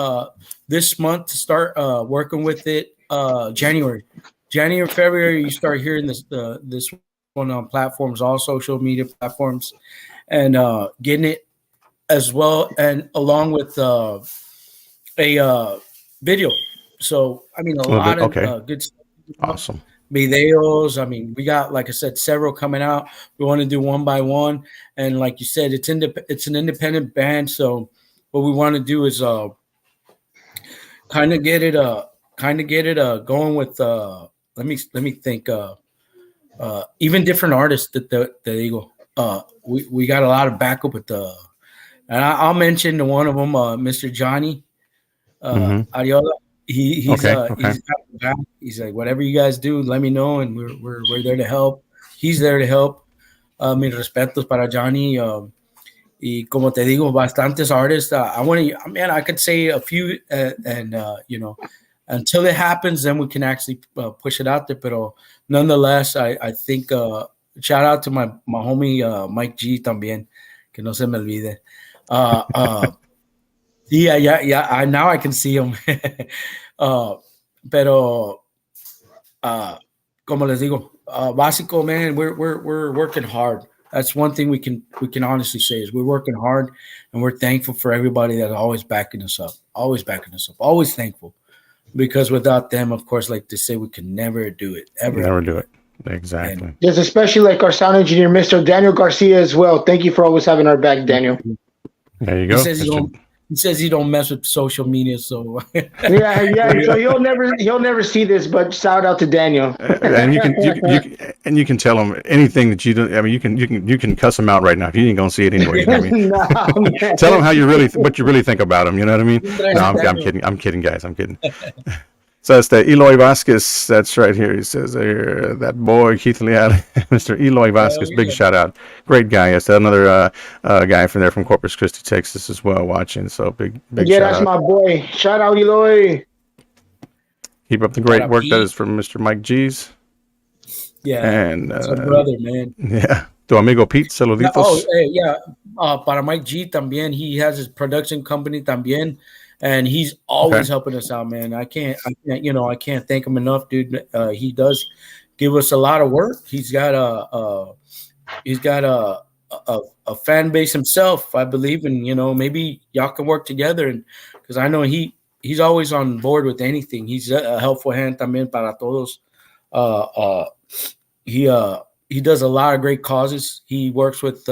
this month to start working with it. January, February, you start hearing this one on platforms, all social media platforms, and getting it as well, and along with a video. So I mean, a lot of good stuff. Awesome. Videos. I mean, we got, like I said, several coming out. We want to do one by one, and like you said, it's an independent band. So what we want to do is kind of get it going with let me think even different artists that they go. We got a lot of backup with and I'll mention one of them, Mr. Johnny Ariola. He's like, whatever you guys do, let me know, and we're there to help. He's there to help. Mis respetos para Johnny. Y como te digo, bastantes artists. I could say a few, and until it happens, then we can actually push it out there. But nonetheless, I think shout out to my homie Mike G también, que no se me olvide. Yeah. Now I can see him. Pero como les digo, Basico, man, we're working hard. That's one thing we can honestly say is we're working hard, and we're thankful for everybody that's always backing us up. Always thankful, because without them, of course, like they say, we can never do it. Never do it. Exactly. And Yes, especially like our sound engineer, Mr. Daniel Garcia, as well. Thank you for always having our back, Daniel. There you go. he says he don't mess with social media, so Yeah. So he'll never see this, but shout out to Daniel. And you can tell him anything that you don't. I mean, you can cuss him out right now if you ain't gonna see it anyway. You know what I mean? No, Tell him what you really think about him. You know what I mean? No, I'm kidding. I'm kidding, guys. I'm kidding. So it's the Eloy Vasquez. That's right here. He says that boy Keith Leal, Mr. Eloy Vasquez. Big shout out. Great guy. Yes, another guy from there from Corpus Christi, Texas, as well, watching. So big. Yeah, shout that's out. my boy. Shout out, Eloy. Keep up the great work. That is from Mr. Mike G's. yeah, And it's a brother, man. yeah, tu amigo Pete, saluditos. Yeah. Para Mike G también. He has his production company también, and he's always helping us out, man. I can't thank him enough, dude. He does give us a lot of work. He's got a fan base himself, I believe, and maybe y'all can work together. And because I know he's always on board with anything. He's a helpful hand también para todos. He does a lot of great causes. He works with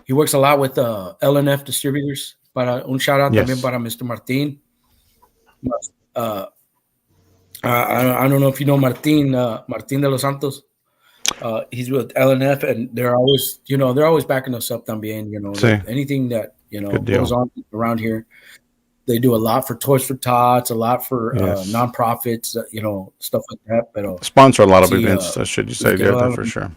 he works a lot with LNF distributors. Un shout out también para Mr. Martin. I don't know if you know Martin de los Santos. He's with LNF, and they're always backing us up también. Anything that goes on around here, they do a lot for Toys for Tots, a lot for nonprofits, stuff like that. But sponsor a lot of events, should you say? Yeah, for sure.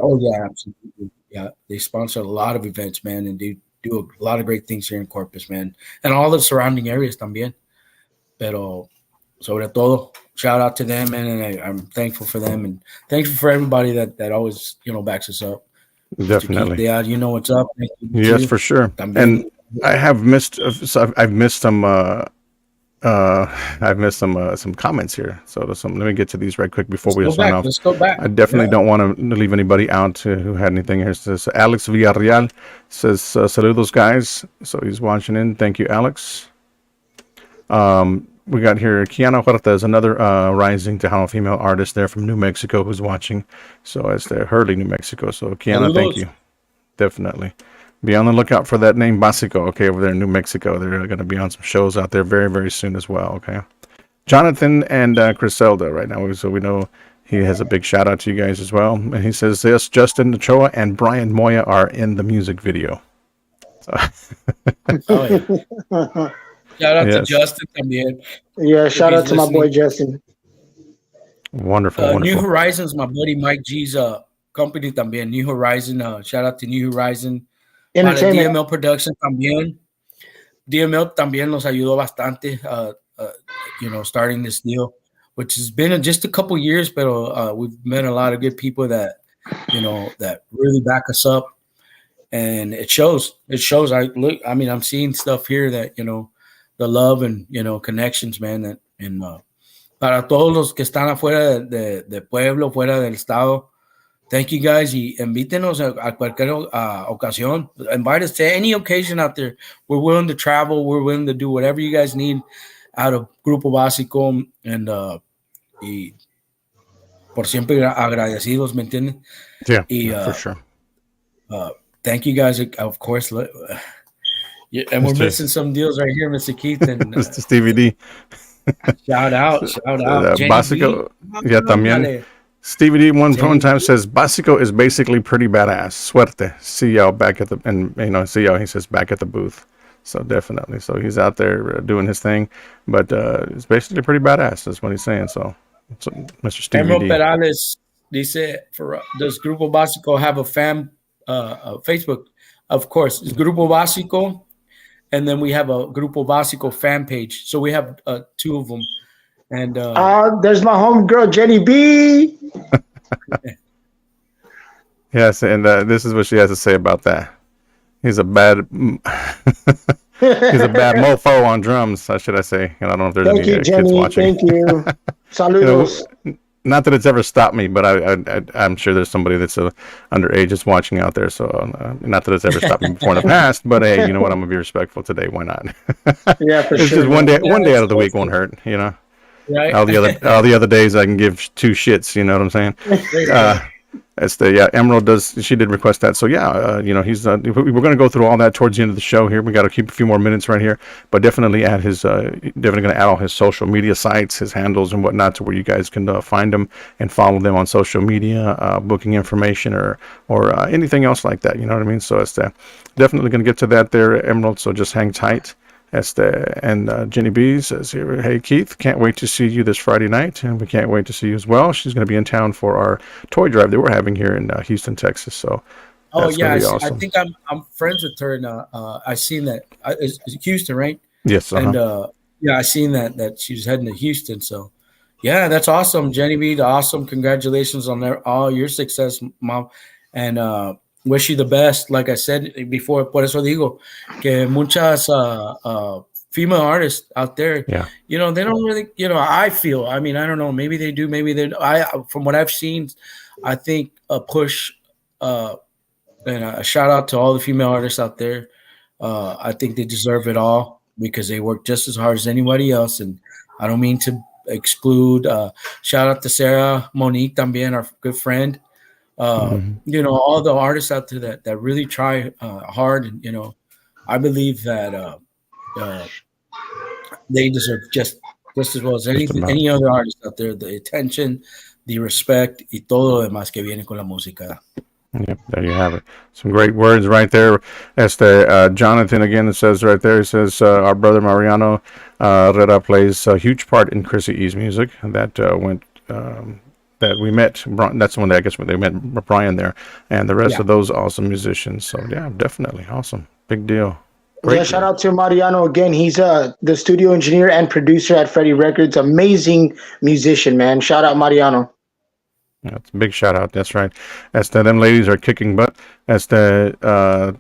Oh yeah, absolutely. Yeah, they sponsor a lot of events, man, and they do a lot of great things here in Corpus, man, and all the surrounding areas también. Pero sobre todo, shout out to them, man, and I'm thankful for them, and thankful for everybody that always backs us up. Definitely. Yeah, you know what's up. Yes, for sure. También. And I have missed. I've missed some. I've missed some comments here. So let me get to these right quick before we sign off. Let's go back. I definitely don't want to leave anybody out who had anything here. It says Alex Villarreal says saludos guys. So he's watching in. Thank you, Alex. We got here Kiana Huertas, another rising Tejano female artist there from New Mexico who's watching. So it's the Hurley, New Mexico. So Kiana, thank you. Definitely. Be on the lookout for that name Basico, okay, over there in New Mexico. They're going to be on some shows out there very, very soon as well, okay? Jonathan and Griselda right now, so we know he has a big shout out to you guys as well. And he says, yes, Justin Ochoa and Brian Moya are in the music video. So. Shout out to Justin también. Yeah, shout out to my boy Justin. Wonderful. New Horizons, my buddy Mike G's company también. New Horizon, shout out to New Horizon. Para DML Production también. DML también nos ayudó bastante, starting this deal, which has been just a couple years, but we've met a lot of good people that really back us up, and it shows. I'm seeing stuff here that the love and connections, man, and para todos los que están afuera de pueblo, fuera del estado. Thank you guys. Y invítenos a cualquier ocasión. Invite us to any occasion out there. We're willing to travel. We're willing to do whatever you guys need out of Grupo Básico. And y por siempre agradecidos, ¿me entienden? Yeah, for sure. Thank you guys, of course. And we're missing some deals right here, Mr. Keith. And Mr. Stevie D. Shout out. Básico. Yeah, también. Stevie D one time says Basico is basically pretty badass. Suerte. See y'all back at he says back at the booth. So definitely. So he's out there doing his thing, but it's basically pretty badass. That's what he's saying. So Mr. Stevie Emerald D. Perales dice, does Grupo Básico have a fan Facebook? Of course, it's Grupo Básico, and then we have a Grupo Básico fan page. So we have two of them. And there's my homegirl Jenny B. Yes, and this is what she has to say about that. He's a bad mofo on drums, should I say? And I don't know if there's any kids watching. Thank you. Saludos. Not that it's ever stopped me, but I'm sure there's somebody that's underage that's watching out there. So not that it's ever stopped me before in the past, but hey, you know what? I'm gonna be respectful today. Why not? Yeah, for it's sure. Just one day out of the week won't hurt, Right. All the other days I can give two shits. You know what I'm saying? That's Emerald she did request that. So he's we're going to go through all that towards the end of the show here. We got to keep a few more minutes right here, but definitely add definitely going to add all his social media sites, his handles and whatnot, to where you guys can find him and follow them on social media, booking information or anything else like that. You know what I mean? So it's definitely going to get to that there, Emerald. So just hang tight. And Jenny B says here, hey Keith, can't wait to see you this Friday night, and we can't wait to see you as well. She's going to be in town for our toy drive that we're having here in Houston, Texas. So that's gonna be awesome. I think I'm friends with her, and I seen that it's Houston, right? Yes. And I seen that she's heading to Houston. So yeah, that's awesome, Jenny B. Awesome, congratulations on all your success, Mom, and wish you the best. Like I said before, por eso digo que muchas female artists out there, Yeah. you know, they don't really, you know, I feel, I mean, I don't know, maybe they do, maybe they don't. From what I've seen, I think a push, and a shout out to all the female artists out there. I think they deserve it all because they work just as hard as anybody else. And I don't mean to exclude, shout out to Sarah Monique también, our good friend. You know, all the artists out there that really try hard. And, you know, I believe that they deserve just as well as any other artist out there, the attention, the respect, y todo lo demás que viene con la música. Yep, there you have it. Some great words right there. Jonathan again, it says right there, it says our brother Mariano Herrera plays a huge part in Chrissy E's music. That went that we met. That's the one that I guess when they met Brian there, and the rest of those awesome musicians. So yeah, definitely awesome, big deal. Great shout out to Mariano again. He's the studio engineer and producer at Freddie Records. Amazing musician, man. Shout out Mariano. That's a big shout out. That's right. Them ladies are kicking butt. That's I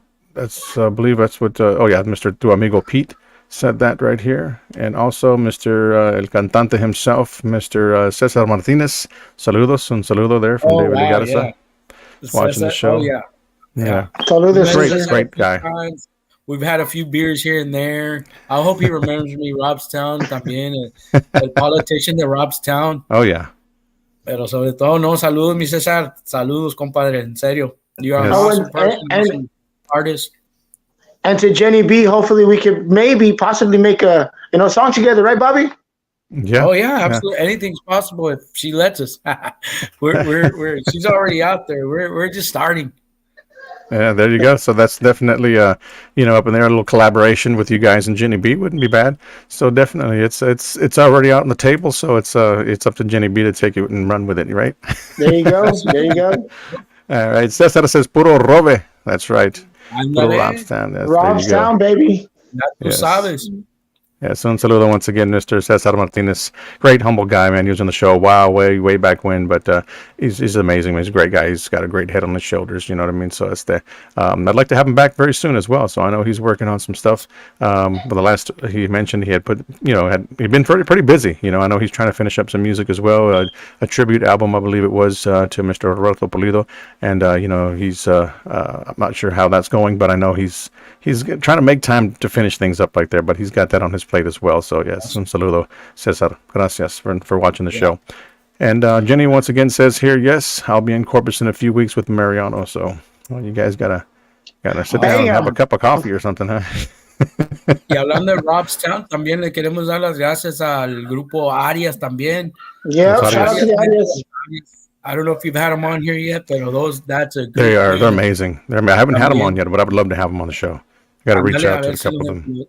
believe that's what. Mr. Tu Amigo Pete said that right here, and also Mr. El Cantante himself, Mr. Cesar Martinez. Saludos, un saludo there from David Garza. Watching the show. Yeah. Saludos. Great guy. We've had a few beers here and there. I hope he remembers me, Robstown, también, el politician de Robstown. Oh yeah. Pero sobre todo, no, saludos, mi César. Saludos, compadre, en serio. You are an awesome person, awesome artist. And to Jenny B, hopefully we could possibly make a song together, right, Bobby? Yeah. Oh yeah, absolutely. Anything's possible if she lets us. we're she's already out there. We're just starting. Yeah, there you go. So that's definitely up in there, a little collaboration with you guys and Jenny B wouldn't be bad. So definitely it's already out on the table. So it's up to Jenny B to take it and run with it, right? There you go. There you go. All right. Cesar says puro robe. That's right. Puro Robstown. Robstown, baby. Tú sabes. Yeah, so un saludo once again, Mr. Cesar Martinez. Great, humble guy, man. He was on the show way back when, but he's amazing, man. He's a great guy. He's got a great head on his shoulders, you know what I mean? So I'd like to have him back very soon as well. So I know he's working on some stuff. But the last he mentioned, he had he'd been pretty busy. You know, I know he's trying to finish up some music as well, a tribute album, I believe it was, to Mr. Roberto Pulido. And, he's, I'm not sure how that's going, but I know he's trying to make time to finish things up like there, but he's got that on his plate as well. So yes, un saludo, Cesar. Gracias for watching the show. And Jenny once again says here, yes, I'll be in Corpus in a few weeks with Mariano. So you guys gotta sit down and have a cup of coffee or something, huh? Y hablando de Robstown, también le queremos dar las gracias al grupo Arias también. Yeah, shout out to the Arias. I don't know if you've had them on here yet, but that's a good They're amazing. I haven't had them on yet, but I would love to have them on the show. Got to reach out to a couple of them.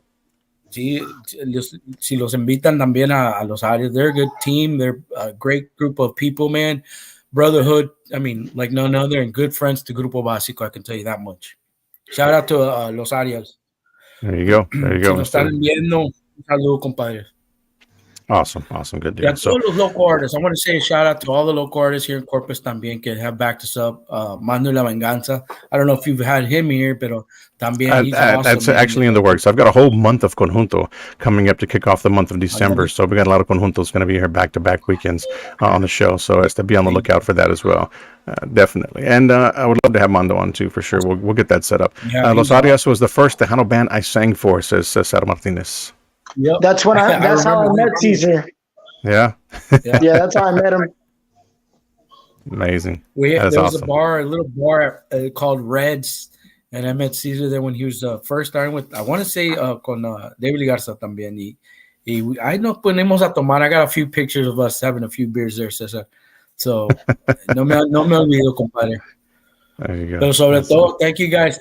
Sí, si los invitan también a los Arias, they're a good team. They're a great group of people, man. Brotherhood, I mean, like none other, and good friends to Grupo Basico, I can tell you that much. Shout out to los Arias. There you go. There you go. Si nos están viendo, un saludo, compadre. Awesome, good deal. Yeah, todos los local artists. I want to say a shout out to all the local artists here in Corpus también que have backed us up. Mando y La Venganza. I don't know if you've had him here, pero también he's awesome. That's actually in the works. I've got a whole month of Conjunto coming up to kick off the month of December. So we got a lot of Conjuntos going to be here back-to-back weekends on the show. So it's to be on the lookout for that as well. Definitely. And I would love to have Mando on too, for sure. We'll get that set up. Yeah, Los Arias was the first Tejano band I sang for, says Cesar Martinez. Yep. That's how I met Caesar. Yeah. Yeah, that's how I met him. Amazing. There was awesome. a little bar called Reds, and I met Caesar there when he was first starting with, I want to say, con David Garza también. Ahí nos ponemos a tomar. I got a few pictures of us having a few beers there, Cesar. So, no me olvido, compadre. There you go. Pero sobre todo, thank you guys.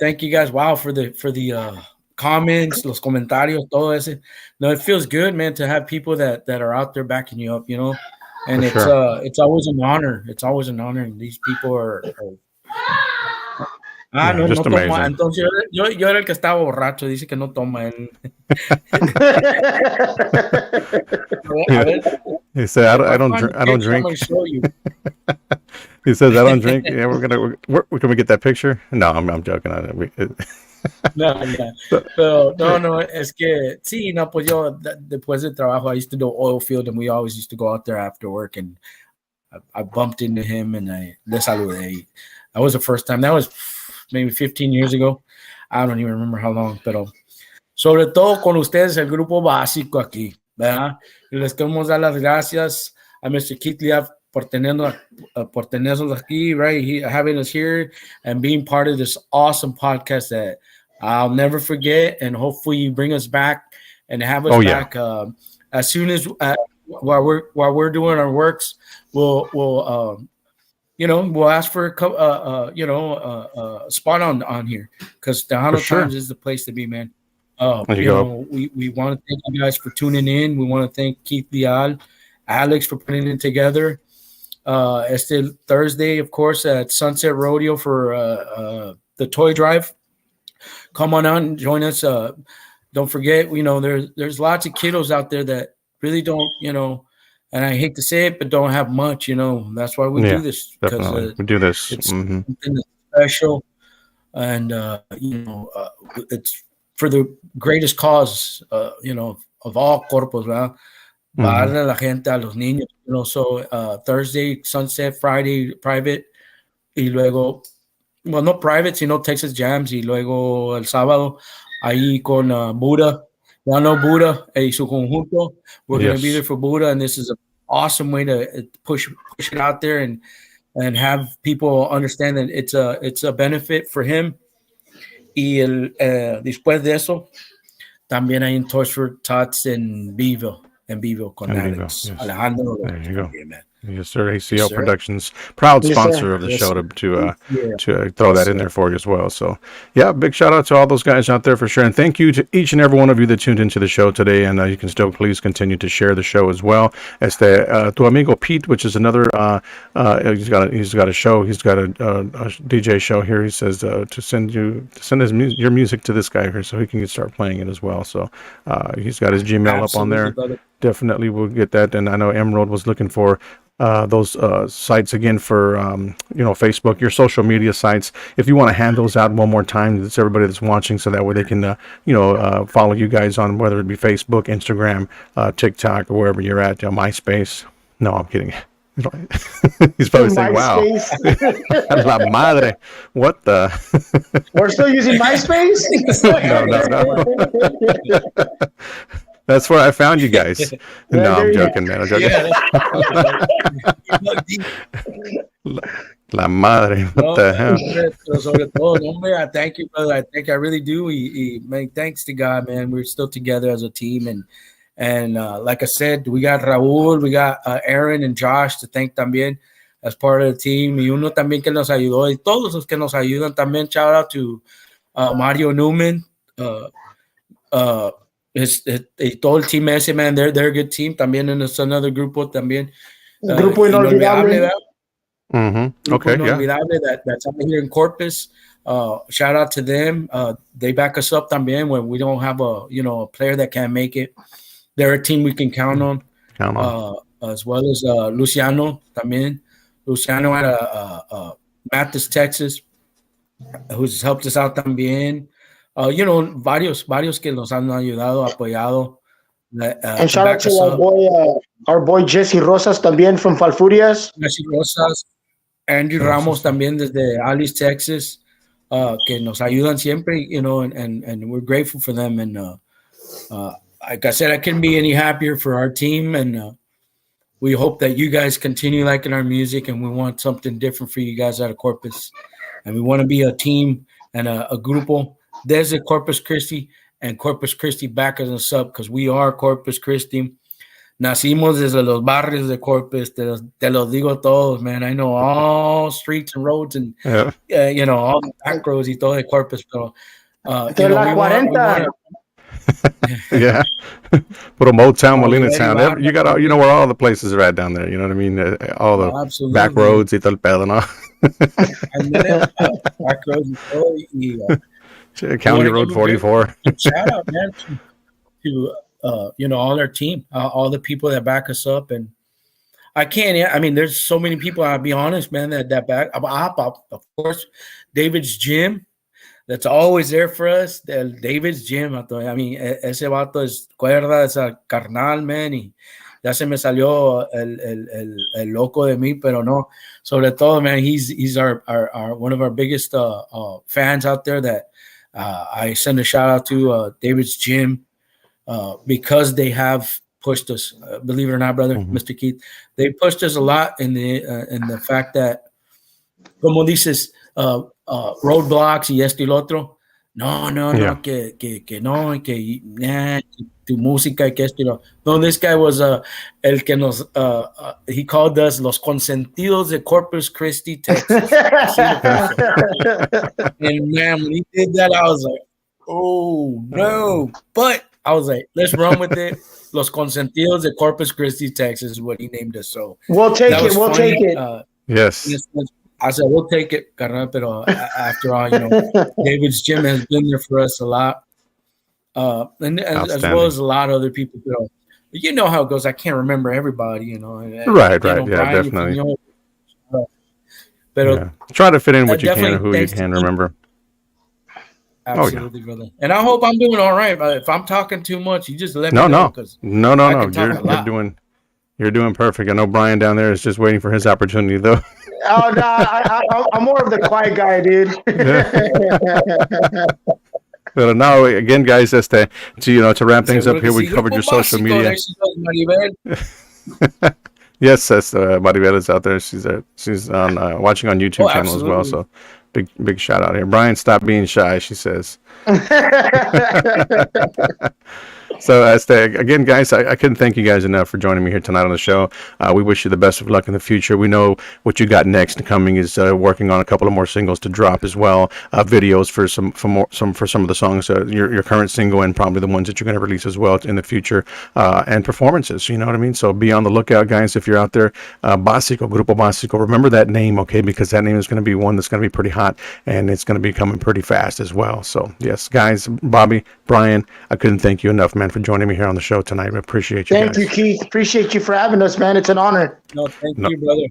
Wow, for the comments, los comentarios, todo ese. No, it feels good, man, to have people that are out there backing you up, you know. And it's always an honor. It's always an honor, and these people are no toma. Entonces yo era el que estaba borracho. Dice que no toma él. He said, I don't drink. He says, I don't drink. Yeah, we're gonna get that picture. No, I'm joking. No, yeah. Pero no, es que sí, no, pues yo después del trabajo, I used to do oil field, and we always used to go out there after work, and I bumped into him, and I le saludé. That was the first time. That was maybe 15 years ago. I don't even remember how long, pero sobre todo con ustedes, el grupo básico aquí, ¿verdad? Y les queremos dar las gracias a Mr. Keith Liaf por tenernos aquí, right? Having us here and being part of this awesome podcast that I'll never forget. And hopefully you bring us back and have us back as soon as while we're doing our works. We'll ask for a spot on here because Tejano Times is the place to be, man. We want to thank you guys for tuning in. We want to thank Keith Leal, Alex for putting it together. Este Thursday, of course, at Sunset Rodeo for the toy drive. Come on out and join us. Don't forget, there's lots of kiddos out there that really don't, and I hate to say it, but don't have much, That's why we do this. Definitely. We do this. It's something special. And, it's for the greatest cause, of all corpos, ¿verdad? Para darle a la gente, a los niños, So Thursday, Sunset, Friday, private, y luego, well, no private, sino Texas Jams, y luego el sábado, ahí con Buddha, Buddha y su conjunto. We're going to be there for Buddha, and this is an awesome way to push it out there and have people understand that it's a benefit for him. Y después de eso, también hay un Toys for Tots en vivo con Alex. Yes. Alejandro. There you go. Bien, man. Yes, sir. ACL Yes, sir. Productions, proud Yes, sponsor sir. of the Yes, show sir. to throw that in there for you as well. So, yeah, big shout out to all those guys out there for sure. And thank you to each and every one of you that tuned into the show today. And you can still please continue to share the show as well. Tu amigo Pete, which is another, he's got a show. He's got a DJ show here. He says to send your music to this guy here so he can start playing it as well. So he's got his Gmail up on there. Brother. Definitely we'll get that. And I know Emerald was looking for those sites again for Facebook, your social media sites. If you want to hand those out one more time, it's everybody that's watching, so that way they can follow you guys on whether it be Facebook, Instagram, TikTok, or wherever you're at. MySpace. No, I'm kidding. He's probably saying, "Wow, la madre, what the?" We're still using MySpace. No. That's where I found you guys. No, I'm joking, man. I'm joking. La madre, what the hell? Sobre todo, I thank you, brother. I really do. Man, thanks to God, man. We're still together as a team, and like I said, we got Raúl, we got Aaron and Josh to thank también as part of the team. Y uno también que nos ayudó, y todos los que nos ayudan también. Shout out to Mario Newman. Todo el team ese, man, they're a good team también, and it's another grupo también. Grupo Inolvidable. Okay, Inolvidable, that's out here in Corpus. Shout out to them. They back us up también when we don't have a player that can't make it. They're a team we can count on. As well as Luciano también. Luciano out of Mathis, Texas, who's helped us out también. Varios que nos han ayudado, apoyado. And shout out to our boy Jesse Rosas también from Falfurias. Jesse Rosas, Andy Ramos también desde Alice, Texas, que nos ayudan siempre, and we're grateful for them. And like I said, I couldn't be any happier for our team, and we hope that you guys continue liking our music, and we want something different for you guys out of Corpus, and we want to be a team and a grupo desde Corpus Christi, and Corpus Christi back us up, because we are Corpus Christi. Nacimos desde los barrios de Corpus. Te los digo todos, man. I know all streets and roads and all the back roads y todo de Corpus. Pero de la 40. Yeah. Put a Motown, Molina Town. You got where all the places are at down there. You know what I mean? All the back roads y todo el pedo, ¿no? Back roads y todo. County Road 44. Shout out, man, to all our team, all the people that back us up. And there's so many people, I'll be honest, man, that back. Of course, David's gym. that's always there for us. David's Gym. I mean, ese vato es cuerda, es a carnal, man. Y ya se me salió el loco de mí, pero no. Sobre todo, man, he's our one of our biggest fans out there that I send a shout out to David's Gym because they have pushed us. Believe it or not, brother, Mr. Keith, they pushed us a lot in the fact that, como dices, roadblocks y esto y lo otro. No, Yeah. que no, que nah, tu música y que esto y lo. No, this guy was el que nos, he called us los consentidos de Corpus Christi, Texas. And man, when he did that, I was like, oh no. But I was like, let's run with it. Los consentidos de Corpus Christi, Texas is what he named us. So we'll take that it. was We'll funny. take it. Yes. I said, we'll take it, carnal, pero after all, David's Gym has been there for us a lot. And as well as a lot of other people. But you know how it goes. I can't remember everybody, Right. Yeah, Brian, definitely. Pero Yeah. Try to fit in what you can definitely or who you thanks to can you. remember. Absolutely, brother. And I hope I'm doing all right. If I'm talking too much, you just let me know. No. 'Cause No. I can talk a You're lot. doing perfect. I know Brian down there is just waiting for his opportunity, though. Oh no, I'm more of the quiet guy, dude. But now, again, guys, that's to wrap things up Seguro here. que We sí. covered your Grupo social Básico, media. there she goes, Maribel. Yes, that's Maribela's out there. She's on watching on YouTube channel as well. absolutely. So big shout out here. Brian, stop being shy, she says. So again, guys, I couldn't thank you guys enough for joining me here tonight on the show. We wish you the best of luck in the future. We know what you got next coming is working on a couple of more singles to drop as well, videos for some of the songs, your current single and probably the ones that you're going to release as well in the future, and performances. You know what I mean? So be on the lookout, guys. If you're out there, Basico, Grupo Basico, remember that name, okay? Because that name is going to be one that's going to be pretty hot and it's going to be coming pretty fast as well. So yes, guys, Bobby, Brian, I couldn't thank you enough, man, for joining me here on the show tonight. I appreciate you. Thank guys. you, Keith. Appreciate you for having us, man. It's an honor. No, thank you, brother.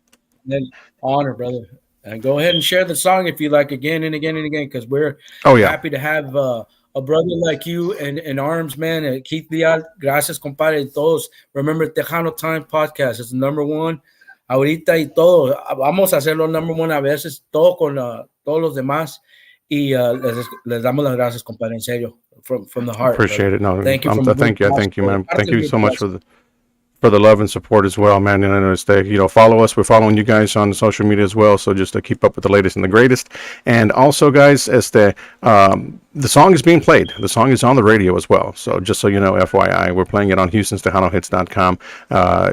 Honor, brother. And go ahead and share the song if you like again and again and again, because we're happy to have a brother like you in arms, man. Keith Leal, gracias, compadre. Todos, remember Tejano Time Podcast is number one. Ahorita y todo. Vamos a hacerlo number one a veces, todo con todos los demás. Y les damos las gracias, compadre, en serio, from the heart. Appreciate it. No, thank you. Thank you, man. Thank you so much for the love and support as well, man. And I know follow us. We're following you guys on social media as well. So just to keep up with the latest and the greatest. And also, guys, the song is being played. The song is on the radio as well. So just so you know, FYI, we're playing it on Houston'sTejanoHits.com.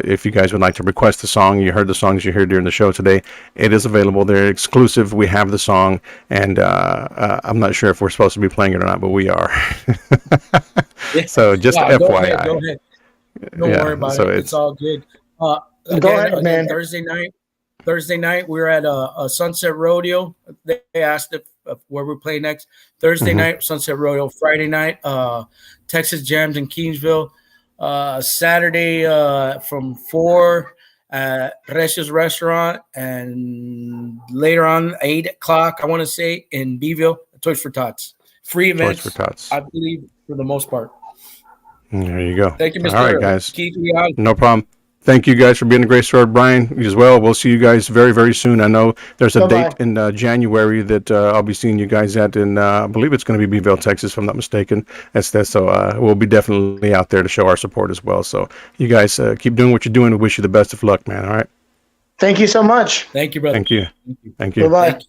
If you guys would like to request the song, you heard the songs you heard during the show today, it is available. They're exclusive. We have the song, and I'm not sure if we're supposed to be playing it or not, but we are. So just FYI. Go ahead. Don't worry about it. It's all good. Again, Thursday night, we're at a Sunset Rodeo. They asked if where we play next. Thursday night, Sunset Rodeo. Friday night, Texas Jams in Kingsville. Saturday from 4 at Recia's Restaurant, and later on 8 o'clock, I want to say, in Beeville, Toys for Tots. Free events, Toys for Tots, I believe, for the most part. There you go. Thank you, Mr. All right, guys. Keith, no problem. Thank you guys for being a great sport, Brian, as well. We'll see you guys very, very soon. I know there's a date in January that I'll be seeing you guys at, and I believe it's going to be Beeville, Texas, if I'm not mistaken. So we'll be definitely out there to show our support as well. So you guys keep doing what you're doing. We wish you the best of luck, man. All right. Thank you so much. Thank you, brother. Thank you. Bye-bye.